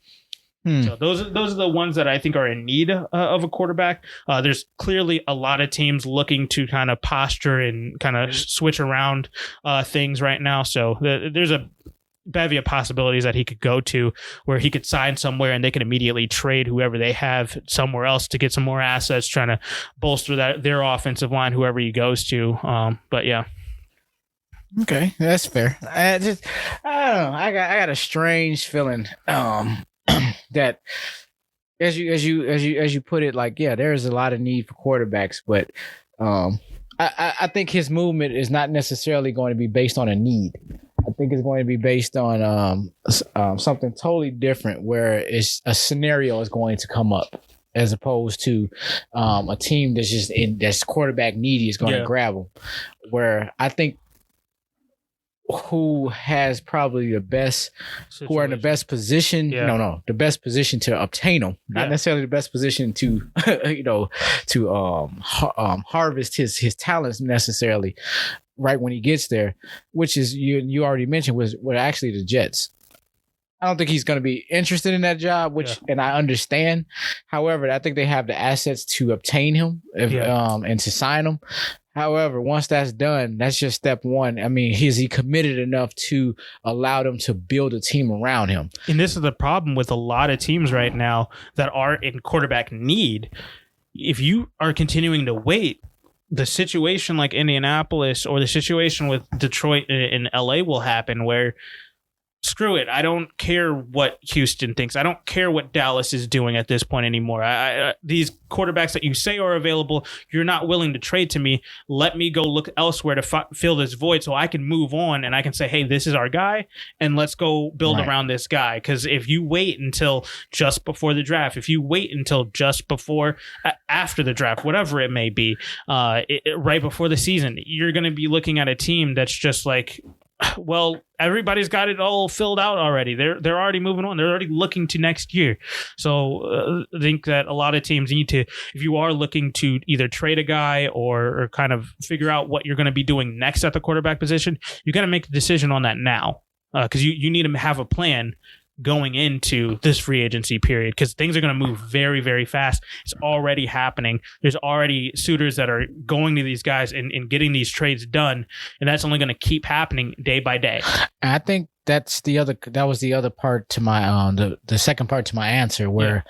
So those are the ones that I think are in need of a quarterback. There's clearly a lot of teams looking to kind of posture and kind of switch around things right now. So there's a bevy of possibilities that he could go to where he could sign somewhere and they can immediately trade whoever they have somewhere else to get some more assets, trying to bolster their offensive line, whoever he goes to. But yeah. Okay, that's fair. I don't know. I got a strange feeling that as you put it, like, yeah, there is a lot of need for quarterbacks, but I think his movement is not necessarily going to be based on a need. I think it's going to be based on something totally different, where it's a scenario is going to come up, as opposed to a team that's quarterback needy is going to grab him. Where I think who has probably the best, who are in the best position, the best position to obtain them, not necessarily the best position to, harvest his talents necessarily right when he gets there, which is you already mentioned was actually the Jets. I don't think he's going to be interested in that job, and I understand. However, I think they have the assets to obtain him and to sign him. However, once that's done, that's just step one. I mean, is he committed enough to allow them to build a team around him? And this is the problem with a lot of teams right now that are in quarterback need. If you are continuing to wait, the situation like Indianapolis or the situation with Detroit and LA will happen where, screw it, I don't care what Houston thinks. I don't care what Dallas is doing at this point anymore. These quarterbacks that you say are available, you're not willing to trade to me. Let me go look elsewhere to fill this void so I can move on and I can say, hey, this is our guy, and let's go build around this guy. Because if you wait until just before the draft, if you wait until just before, after the draft, whatever it may be, right before the season, you're going to be looking at a team that's just like, well, everybody's got it all filled out already. They're already moving on. They're already looking to next year. So I think that a lot of teams need to, if you are looking to either trade a guy or kind of figure out what you're going to be doing next at the quarterback position, you got to make a decision on that now, because you need to have a plan going into this free agency period, because things are going to move very, very fast. It's already happening. There's already suitors that are going to these guys and getting these trades done, and that's only going to keep happening day by day. I think that was the other part to my the second part to my answer, where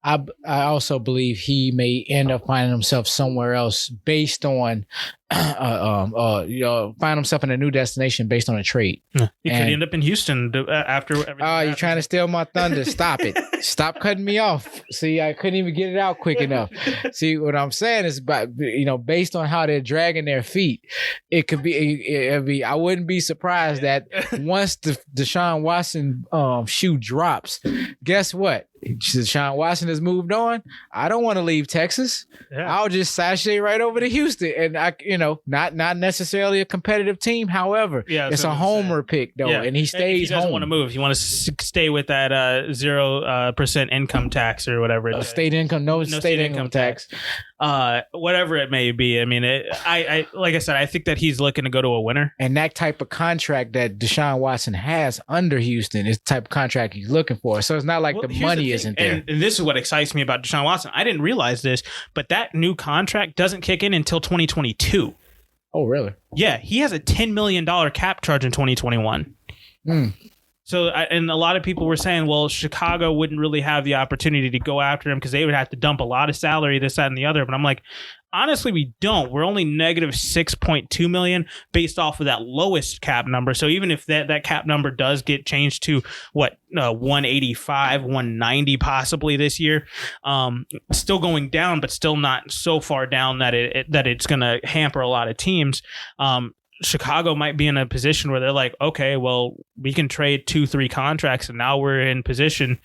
I also believe he may end up finding himself somewhere else based on find himself in a new destination based on a trade. He could end up in Houston after everything. Oh, you're trying to steal my thunder. Stop it. Stop cutting me off. See, I couldn't even get it out quick enough. See, what I'm saying is, based on how they're dragging their feet, it could be, I wouldn't be surprised that once the Deshaun Watson shoe drops, guess what? Deshaun Watson has moved on. I don't want to leave Texas. I'll just sashay right over to Houston, and not necessarily a competitive team. However, it's a homer pick though, and he stays home. He doesn't want to move. He wants to stay with that 0% income tax or whatever. State income, no state income tax. Whatever it may be. I mean, I like I said, I think that he's looking to go to a winner. And that type of contract that Deshaun Watson has under Houston is the type of contract he's looking for. So it's not like the money isn't there. And this is what excites me about Deshaun Watson. I didn't realize this, but that new contract doesn't kick in until 2022. Oh, really? Yeah, he has a $10 million cap charge in 2021. So, and a lot of people were saying, well, Chicago wouldn't really have the opportunity to go after him because they would have to dump a lot of salary, this, that, and the other. But I'm like, honestly, we don't. We're only negative $6.2 million based off of that lowest cap number. So even if that cap number does get changed to 185, 190 possibly this year, still going down, but still not so far down that it's going to hamper a lot of teams. Chicago might be in a position where they're like, okay, well, we can trade 2-3 contracts, and now we're in position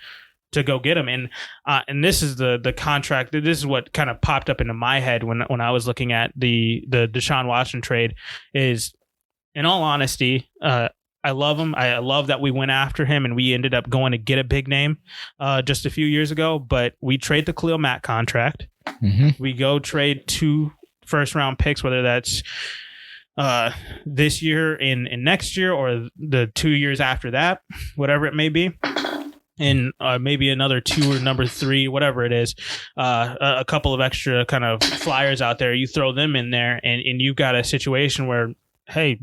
to go get them. And this is the contract. This is what kind of popped up into my head when I was looking at the Deshaun Watson trade. Is, in all honesty, I love him. I love that we went after him and we ended up going to get a big name just a few years ago. But we trade the Khalil Mack contract. We go trade 2 first-round picks, whether that's this year and next year or the 2 years after that, whatever it may be. and maybe another 2 or number 3, whatever it is, a couple of extra kind of flyers out there, you throw them in there, and you've got a situation where, hey,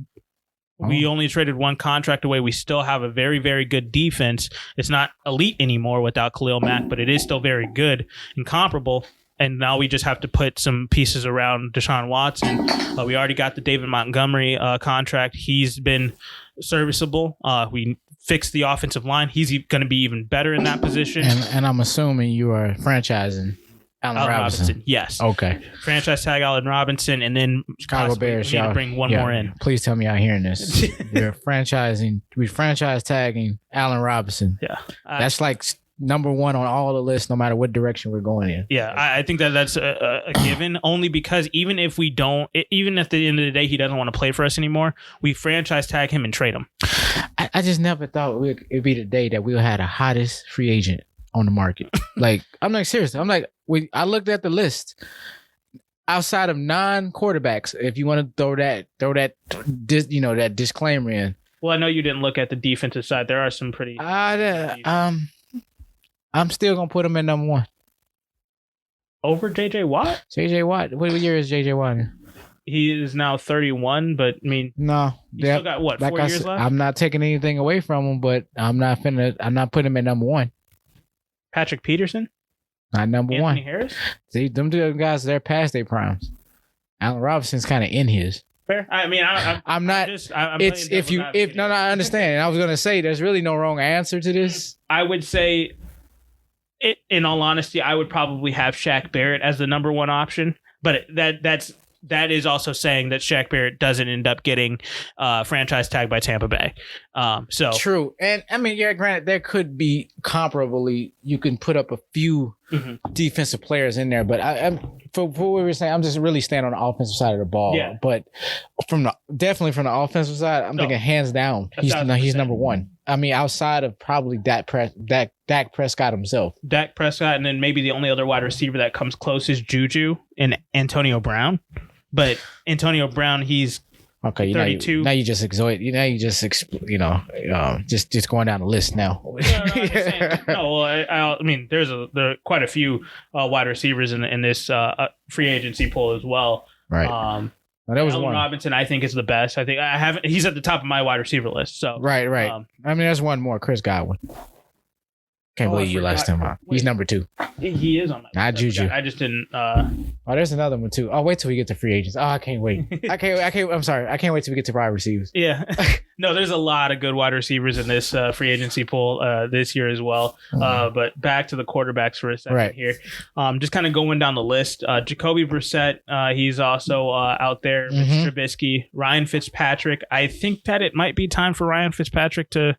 we only traded one contract away. We still have a very, very good defense. It's not elite anymore without Khalil Mack, but it is still very good and comparable. And now we just have to put some pieces around Deshaun Watson. We already got the David Montgomery contract. He's been serviceable. We fixed the offensive line. He's going to be even better in that position. And I'm assuming you are franchising Allen Robinson. Yes. Okay. Franchise tag Allen Robinson, and then Chicago Bears. We need to bring one more in. Please tell me y'all hearing this. We're franchise tagging Allen Robinson. Yeah. That's like number 1 on all the lists, no matter what direction we're going in. Yeah, I think that's a given, only because even if at the end of the day he doesn't want to play for us anymore, we franchise tag him and trade him. I just never thought it'd be the day that we'll have the hottest free agent on the market. Like, I'm like, seriously. I'm like, I looked at the list. Outside of non-quarterbacks, if you want to throw that that disclaimer in. Well, I know you didn't look at the defensive side. There are some pretty. I'm still gonna put him in number 1 over JJ Watt. JJ Watt. What year is JJ Watt in? He is now 31, but I mean, no, you still got what, 4 years left? I'm not taking anything away from him, but I'm not putting him at number 1. Patrick Peterson, not number Anthony 1. Harris. See, them two guys, they're past their primes. Allen Robinson's kind of in his. Fair. I mean, I'm not. I understand. I was gonna say there's really no wrong answer to this. I would say, in all honesty, I would probably have Shaq Barrett as the number 1 option, but that is also saying that Shaq Barrett doesn't end up getting franchise tagged by Tampa Bay. So true, and I mean, yeah, granted, there could be comparably. You can put up a few defensive players in there, but I'm for what we were saying, I'm just really staying on the offensive side of the ball. Yeah. But definitely from the offensive side, I'm thinking hands down, he's number 1. I mean, outside of probably Dak Prescott himself. Dak Prescott, and then maybe the only other wide receiver that comes close is Juju and Antonio Brown. But Antonio Brown, he's okay. 32. Now you just exhort. Now you just just going down the list now. I mean, there are quite a few wide receivers in this free agency pool as well. Right. That was Allen one. Robinson, I think, is the best. I think he's at the top of my wide receiver list. So right. I mean, there's one more, Chris Godwin. Can't believe you left him out. He's number 2. He is on my Not Juju. I just didn't. There's another one too. I'll wait till we get to free agents. I can't wait. I'm sorry. I can't wait till we get to wide receivers. Yeah. No, there's a lot of good wide receivers in this free agency pool this year as well. But back to the quarterbacks for a second here. Just kind of going down the list. Jacoby Brissett, he's also out there. Mitch Trubisky, Ryan Fitzpatrick. I think that it might be time for Ryan Fitzpatrick to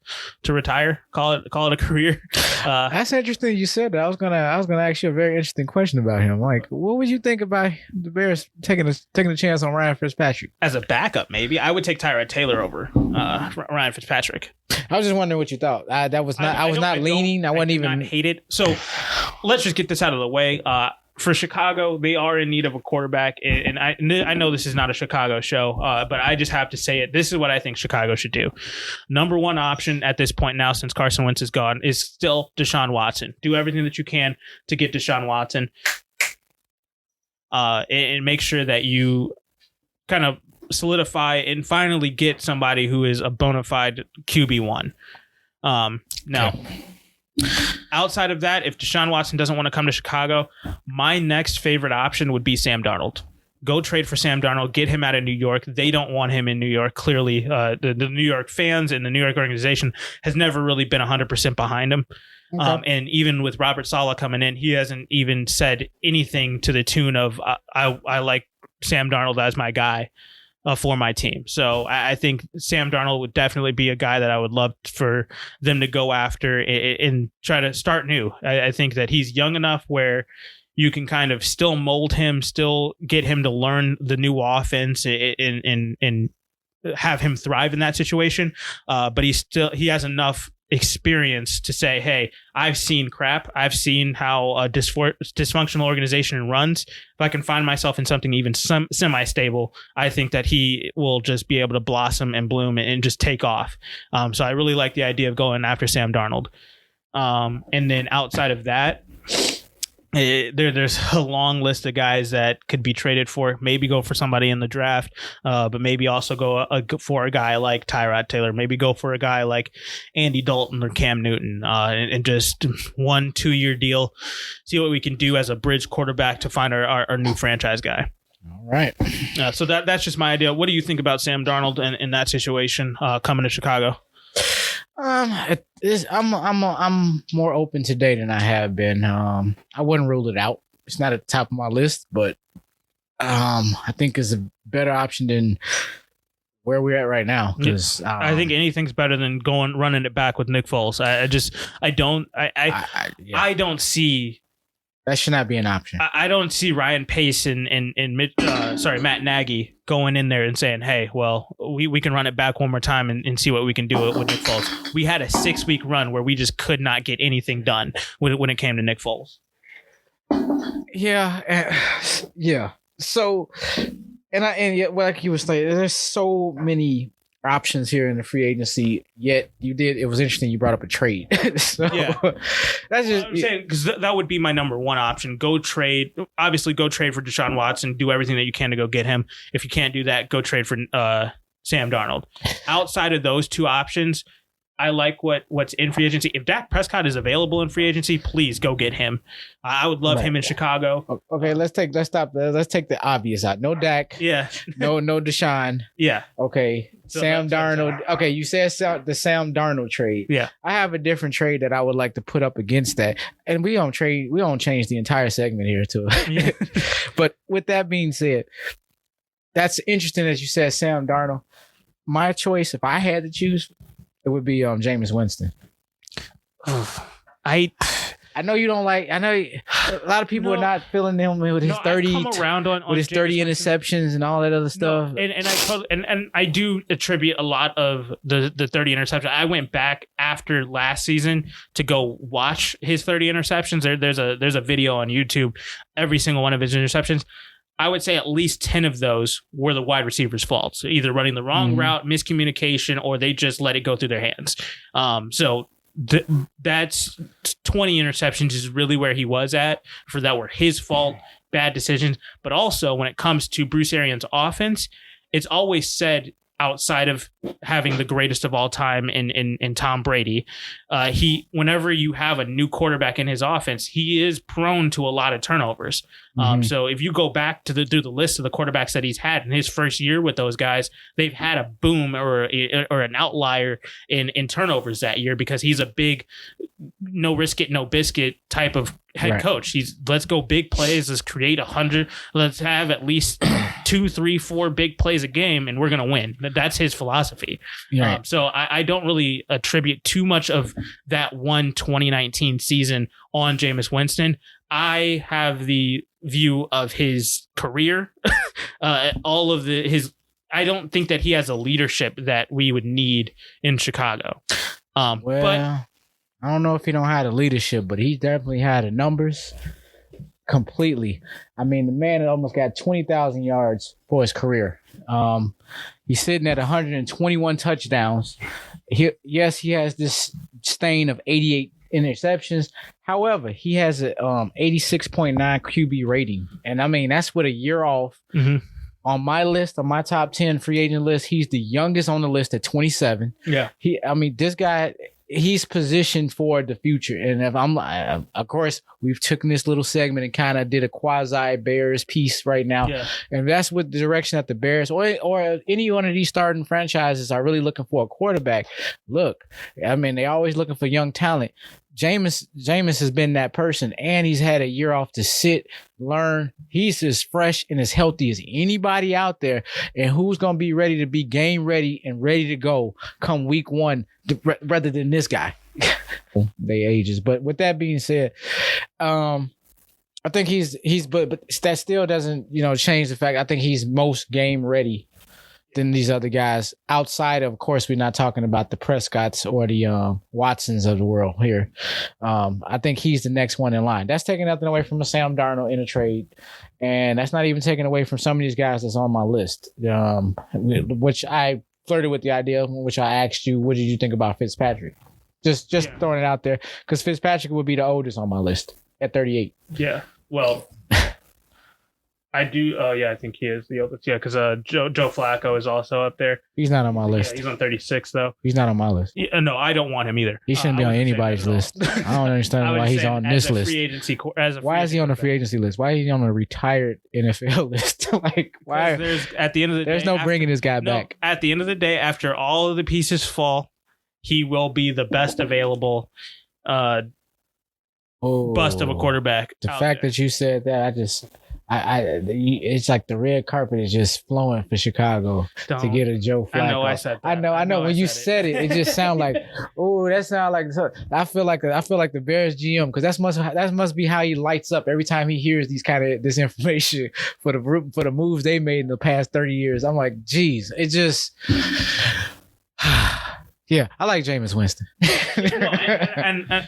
retire. Call it a career. That's interesting you said that. I was gonna ask you a very interesting question about him. Like, what would you think about the Bears taking a chance on Ryan Fitzpatrick? As a backup, maybe. I would take Tyrod Taylor over Ryan Fitzpatrick. I was just wondering what you thought. I was not leaning. I wasn't even hate it. So let's just get this out of the way. For Chicago, they are in need of a quarterback, and I know this is not a Chicago show, but I just have to say it. This is what I think Chicago should do. Number 1 option at this point now, since Carson Wentz is gone, is still Deshaun Watson. Do everything that you can to get Deshaun Watson, and make sure that you kind of solidify and finally get somebody who is a bona fide QB1. Now. Outside of that, if Deshaun Watson doesn't want to come to Chicago, my next favorite option would be Sam Darnold. Go trade for Sam Darnold, get him out of New York. They don't want him in New York. Clearly, the New York fans and the New York organization has never really been 100% behind him. Okay. And even with Robert Saleh coming in, he hasn't even said anything to the tune of, I like Sam Darnold as my guy. For my team. So I think Sam Darnold would definitely be a guy that I would love for them to go after and try to start new. I think that he's young enough where you can kind of still mold him, still get him to learn the new offense and have him thrive in that situation. But he has enough experience to say, hey, I've seen crap. I've seen how a dysfunctional organization runs. If I can find myself in something even semi-stable, I think that he will just be able to blossom and bloom and just take off. So I really like the idea of going after Sam Darnold. And then outside of that, there's a long list of guys that could be traded for. Maybe go for somebody in the draft, but maybe also go for a guy like Tyrod Taylor. Maybe go for a guy like Andy Dalton or Cam Newton, and just 1-2 year deal. See what we can do as a bridge quarterback to find our new franchise guy. All right. So that's just my idea. What do you think about Sam Darnold in that situation coming to Chicago? I'm more open today than I have been. I wouldn't rule it out. It's not at the top of my list, but I think it's a better option than where we're at right now. Because I think anything's better than running it back with Nick Foles. I don't see. That should not be an option. I don't see Ryan Pace and Matt Nagy going in there and saying, hey, well, we can run it back one more time and see what we can do with Nick Foles. We had a 6-week run where we just could not get anything done when it came to Nick Foles. Yeah. So, and like you were saying, there's so many options here in the free agency, yet it was interesting you brought up a trade. So yeah, that's just I'm saying, because that would be my number one option. Go trade for Deshaun Watson, do everything that you can to go get him. If you can't do that, go trade for Sam Darnold. Outside of those two options, I like what's in free agency. If Dak Prescott is available in free agency, please go get him. I would love him in Chicago. Okay, let's take the obvious out. No Dak. Yeah. no Deshaun. Yeah. Okay. So Sam Darnold. Okay, you said the Sam Darnold trade. Yeah. I have a different trade that I would like to put up against that. And we don't change the entire segment here to it. Yeah. But with that being said, that's interesting that you said Sam Darnold. My choice, if I had to choose, it would be Jameis Winston. I know you don't like. I know a lot of people are not feeling him with his 30 interceptions and all that other stuff. And I do attribute a lot of the 30 interceptions. I went back after last season to go watch his 30 interceptions. There's a video on YouTube. Every single one of his interceptions. I would say at least 10 of those were the wide receiver's fault. So either running the wrong route, miscommunication, or they just let it go through their hands. So that's 20 interceptions is really where he was at for that were his fault, bad decisions. But also when it comes to Bruce Arians' offense, it's always said outside of having the greatest of all time in Tom Brady, whenever you have a new quarterback in his offense, he is prone to a lot of turnovers. So if you go back through the list of the quarterbacks that he's had in his first year with those guys, they've had a boom or an outlier in turnovers that year because he's a big no risk it, no biscuit type of head coach. Let's go big plays. Let's create 100. Let's have at least 2, 3, 4 big plays a game, and we're going to win. That's his philosophy. Right. So I don't really attribute too much of that 2019 season on Jameis Winston. I have the view of his career, I don't think that he has a leadership that we would need in Chicago. But I don't know if he don't have the leadership, but he definitely had the numbers completely. I mean, the man almost got 20,000 yards for his career. He's sitting at 121 touchdowns. He has this stain of 88 interceptions. However, he has a 86.9 QB rating. And I mean, that's with a year off. On my list, on my top 10 free agent list, he's the youngest on the list at 27. Yeah. This guy, he's positioned for the future. And if I'm, of course, we've taken this little segment and kind of did a quasi Bears piece right now. Yeah. And that's what the direction that the Bears or any one of these starting franchises are really looking for a quarterback. Look, I mean, they're always looking for young talent. Jameis has been that person, and he's had a year off to sit, learn. He's as fresh and as healthy as anybody out there. And who's going to be ready to be game ready and ready to go come week 1 rather than this guy? They ages. But with that being said, I think but that still doesn't, change the fact I think he's most game ready than these other guys outside of course, we're not talking about the Prescotts or the Watsons of the world here. I think he's the next one in line. That's taking nothing away from a Sam Darnold in a trade. And that's not even taking away from some of these guys that's on my list, which I flirted with the idea, which I asked you, what did you think about Fitzpatrick? Just throwing it out there because Fitzpatrick would be the oldest on my list at 38. Yeah. Well, I do. Oh, yeah, I think he is the oldest. Yeah, because Joe Flacco is also up there. He's not on my list. Yeah, he's on 36, though. He's not on my list. Yeah, no, I don't want him either. He shouldn't be on anybody's list. I don't understand why he's on this list. Why is he on the free agency list? Why is he on a retired NFL list? Like, why? At the end of the day, there's no bringing this guy back. At the end of the day, after all of the pieces fall, he will be the best available bust of a quarterback. The fact that you said that, it's like the red carpet is just flowing for Chicago to get a Joe Flacco. I know I said that. I know. When you said it, it just sounded like, oh, that sounds like. I feel like the Bears GM because that must be how he lights up every time he hears this information for the moves they made in the past 30 years. I'm like, geez, it just. Yeah, I like Jameis Winston.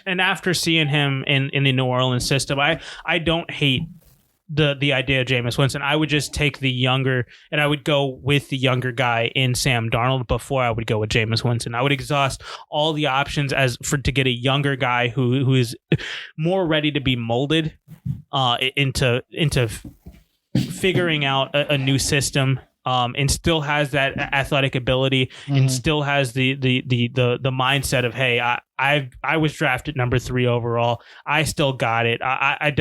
and after seeing him in the New Orleans system, I don't hate the idea of Jameis Winston. I would just take the younger, and I would go with the younger guy in Sam Darnold before I would go with Jameis Winston. I would exhaust all the options to get a younger guy who is more ready to be molded into figuring out a new system. And still has that athletic ability, and still has the mindset of, hey, I was drafted number 3 overall. I still got it. I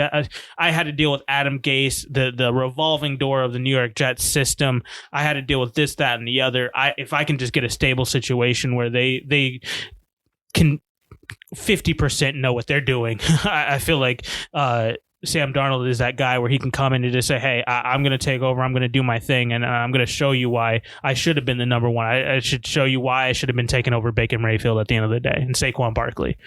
had to deal with Adam Gase, the revolving door of the New York Jets system. I had to deal with this, that, and the other. If I can just get a stable situation where they can 50% know what they're doing, I feel like Sam Darnold is that guy where he can come in and just say, hey, I'm going to take over. I'm going to do my thing. And I'm going to show you why I should have been the number 1. I should show you why I should have been taking over Baker Mayfield at the end of the day and Saquon Barkley.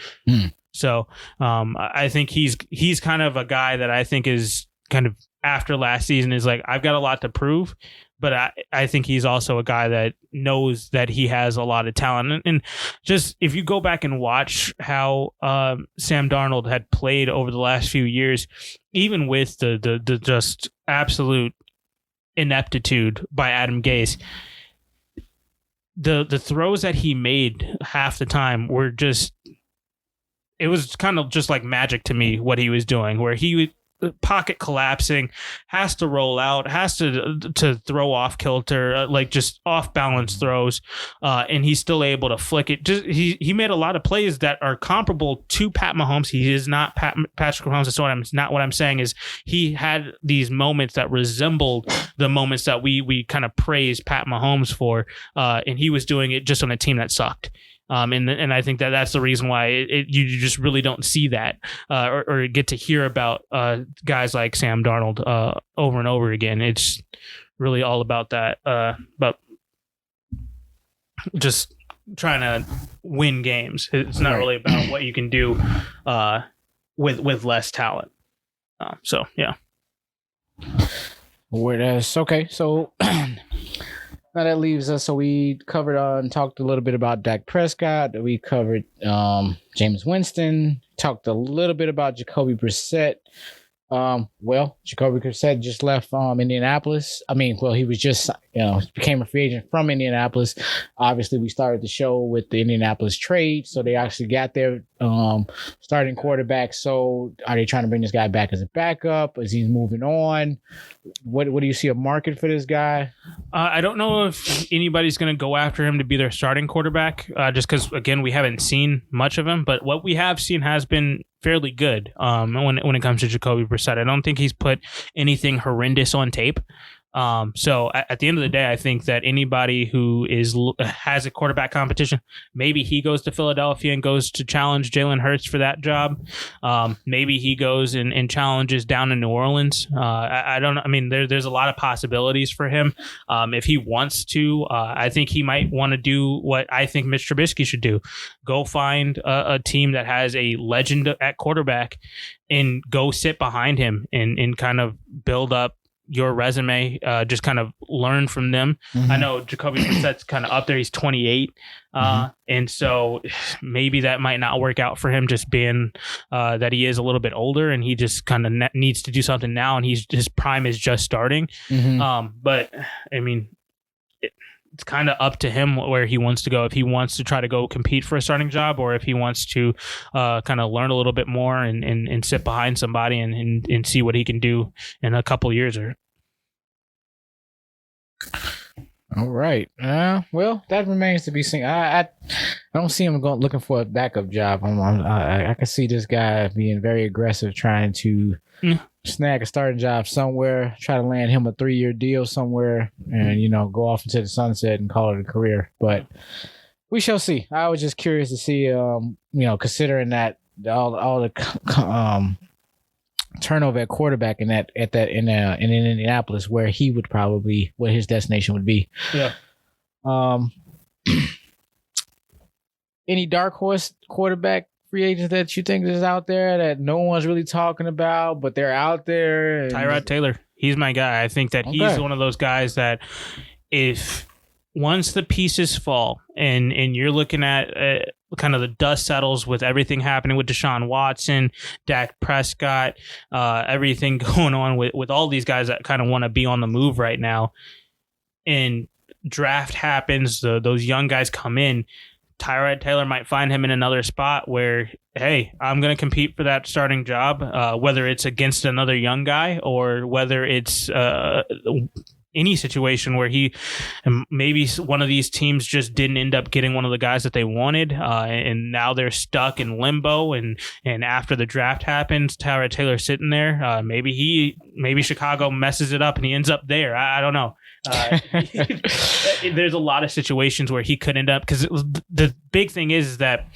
So I think he's kind of a guy that I think is kind of after last season is like, I've got a lot to prove. But I think he's also a guy that knows that he has a lot of talent. And just if you go back and watch how Sam Darnold had played over the last few years, even with the just absolute ineptitude by Adam Gase, the throws that he made half the time were just, it was kind of just like magic to me what he was doing, where he would, pocket collapsing, has to roll out, has to throw off kilter, like just off balance throws, and he's still able to flick it. Just he made a lot of plays that are comparable to Pat Mahomes. He is not Patrick Mahomes. So not what I'm saying is he had these moments that resembled the moments that we kind of praised Pat Mahomes for, and he was doing it just on a team that sucked. And I think that's the reason why you just really don't see that or get to hear about guys like Sam Darnold over and over again. It's really all about that, about just trying to win games. It's not really about what you can do with less talent. So yeah. Okay, so. Now that leaves us. So we covered and talked a little bit about Dak Prescott. We covered Jameis Winston. Talked a little bit about Jacoby Brissett. Jacoby Brissett just left Indianapolis. He was just became a free agent from Indianapolis. Obviously, we started the show with the Indianapolis trade, so they actually got their starting quarterback. So are they trying to bring this guy back as a backup? Is he moving on? What do you see a market for this guy? I don't know if anybody's going to go after him to be their starting quarterback, just because, again, we haven't seen much of him. But what we have seen has been fairly good when it comes to Jacoby Brissett. I don't think he's put anything horrendous on tape. So at the end of the day, I think that anybody who has a quarterback competition, maybe he goes to Philadelphia and goes to challenge Jalen Hurts for that job. Maybe he goes and challenges down in New Orleans. I don't know. There's a lot of possibilities for him. If he wants to, I think he might want to do what I think Mitch Trubisky should do. Go find a team that has a legend at quarterback and go sit behind him and kind of build up your resume, just kind of learn from them. Mm-hmm. I know Jacoby Brissett's kind of up there. He's 28. And so maybe that might not work out for him, just being that he is a little bit older and he just kind of needs to do something now, and his prime is just starting. Mm-hmm. But it's kind of up to him where he wants to go. If he wants to try to go compete for a starting job, or if he wants to kind of learn a little bit more and sit behind somebody and see what he can do in a couple years. All right. Well, that remains to be seen. I don't see him looking for a backup job. I can see this guy being very aggressive, trying to snag a starting job somewhere, try to land him a 3-year deal somewhere, and go off into the sunset and call it a career. But we shall see. I was just curious to see, considering that all the turnover at quarterback in Indianapolis, where he would probably, what his destination would be. Yeah. Any dark horse quarterback free agents that you think is out there that no one's really talking about, but they're out there? Tyrod Taylor. He's my guy. I think that he's one of those guys that if once the pieces fall and you're looking at kind of the dust settles with everything happening with Deshaun Watson, Dak Prescott, everything going on with all these guys that kind of want to be on the move right now, and draft happens, those young guys come in, Tyrod Taylor might find him in another spot where, hey, I'm going to compete for that starting job, whether it's against another young guy or whether it's any situation where maybe one of these teams just didn't end up getting one of the guys that they wanted, and now they're stuck in limbo. And after the draft happens, Tyrod Taylor sitting there. Maybe Chicago messes it up and he ends up there. I don't know. There's a lot of situations where he could end up, because the big thing is that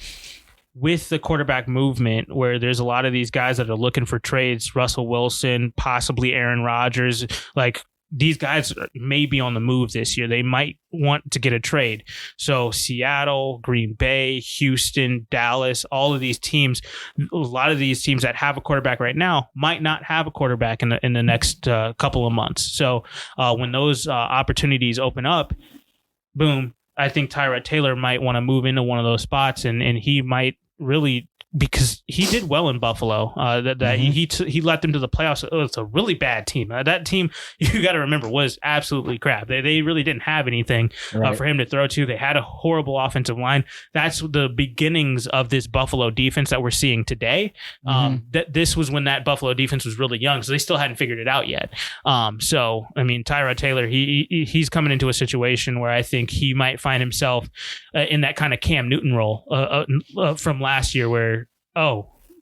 with the quarterback movement, where there's a lot of these guys that are looking for trades, Russell Wilson, possibly Aaron Rodgers, like these guys may be on the move this year. They might want to get a trade. So Seattle, Green Bay, Houston, Dallas, all of these teams, a lot of these teams that have a quarterback right now might not have a quarterback in the next couple of months. So when those opportunities open up, boom, I think Tyrod Taylor might want to move into one of those spots, and he might really, because he did well in Buffalo. He led them to the playoffs. It's a really bad team. That team, you got to remember, was absolutely crap. They really didn't have anything for him to throw to. They had a horrible offensive line. That's the beginnings of this Buffalo defense that we're seeing today. This was when that Buffalo defense was really young, so they still hadn't figured it out yet. So I mean, Tyrod Taylor, he's coming into a situation where I think he might find himself in that kind of Cam Newton role from last year, where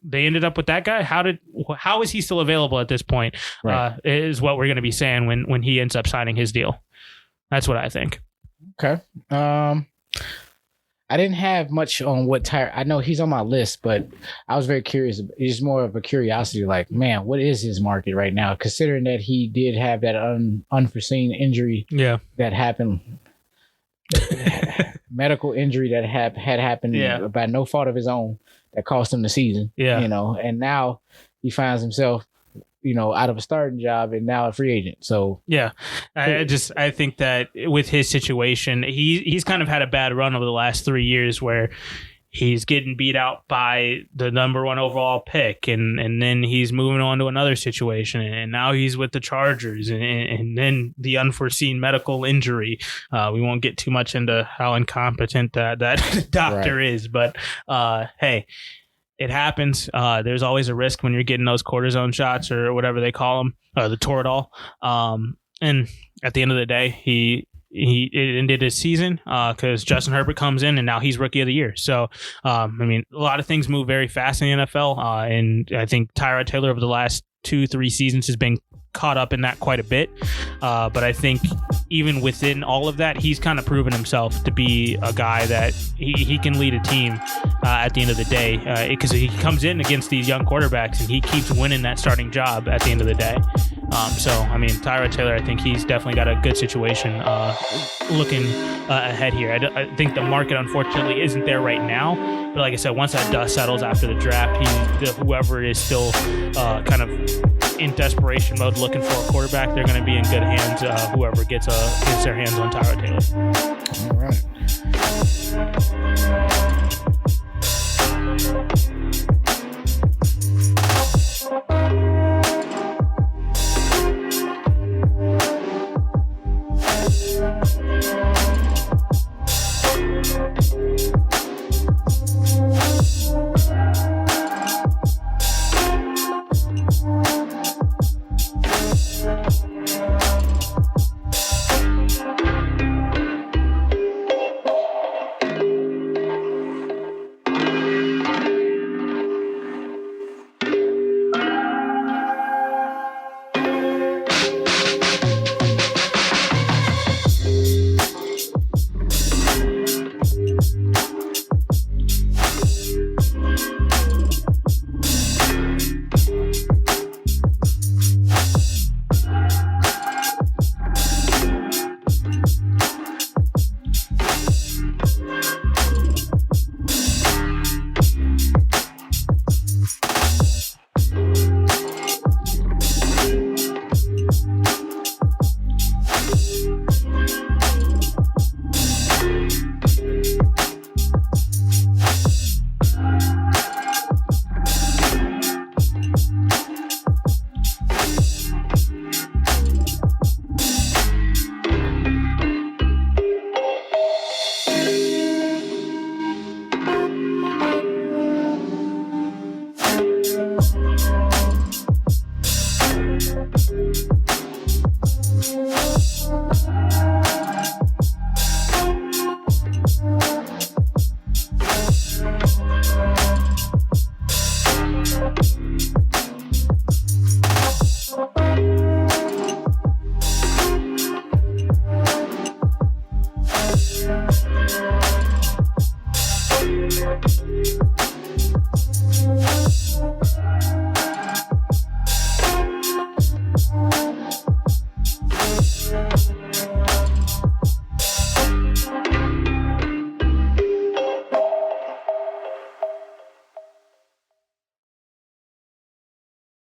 they ended up with that guy. How is he still available at this point? Is what we're going to be saying when he ends up signing his deal. That's what I think. Okay. I didn't have much on what Tyrod. I know he's on my list, but I was very curious. It's more of a curiosity, like, man, what is his market right now? Considering that he did have that unforeseen injury that happened. Medical injury that had happened by no fault of his own, that cost him the season. And now he finds himself, out of a starting job and now a free agent. So I think that with his situation, he's kind of had a bad run over the last 3 years where he's getting beat out by the number 1 overall pick, and then he's moving on to another situation, and now he's with the Chargers, and then the unforeseen medical injury. We won't get too much into how incompetent that doctor is, but hey, it happens. There's always a risk when you're getting those cortisone shots or whatever they call them, the Toradol. And at the end of the day, he ended his season because Justin Herbert comes in and now he's rookie of the year. So, I mean, a lot of things move very fast in the NFL. And I think Tyrod Taylor over the last 2-3 seasons has been caught up in that quite a bit. But I think even within all of that, he's kind of proven himself to be a guy that he can lead a team at the end of the day, because he comes in against these young quarterbacks and he keeps winning that starting job at the end of the day. So, I mean, Tyrod Taylor, I think he's definitely got a good situation looking ahead here. I think the market, unfortunately, isn't there right now. But like I said, once that dust settles after the draft, whoever is still kind of in desperation mode looking for a quarterback, they're going to be in good hands, whoever gets their hands on Tyrod Taylor. All right.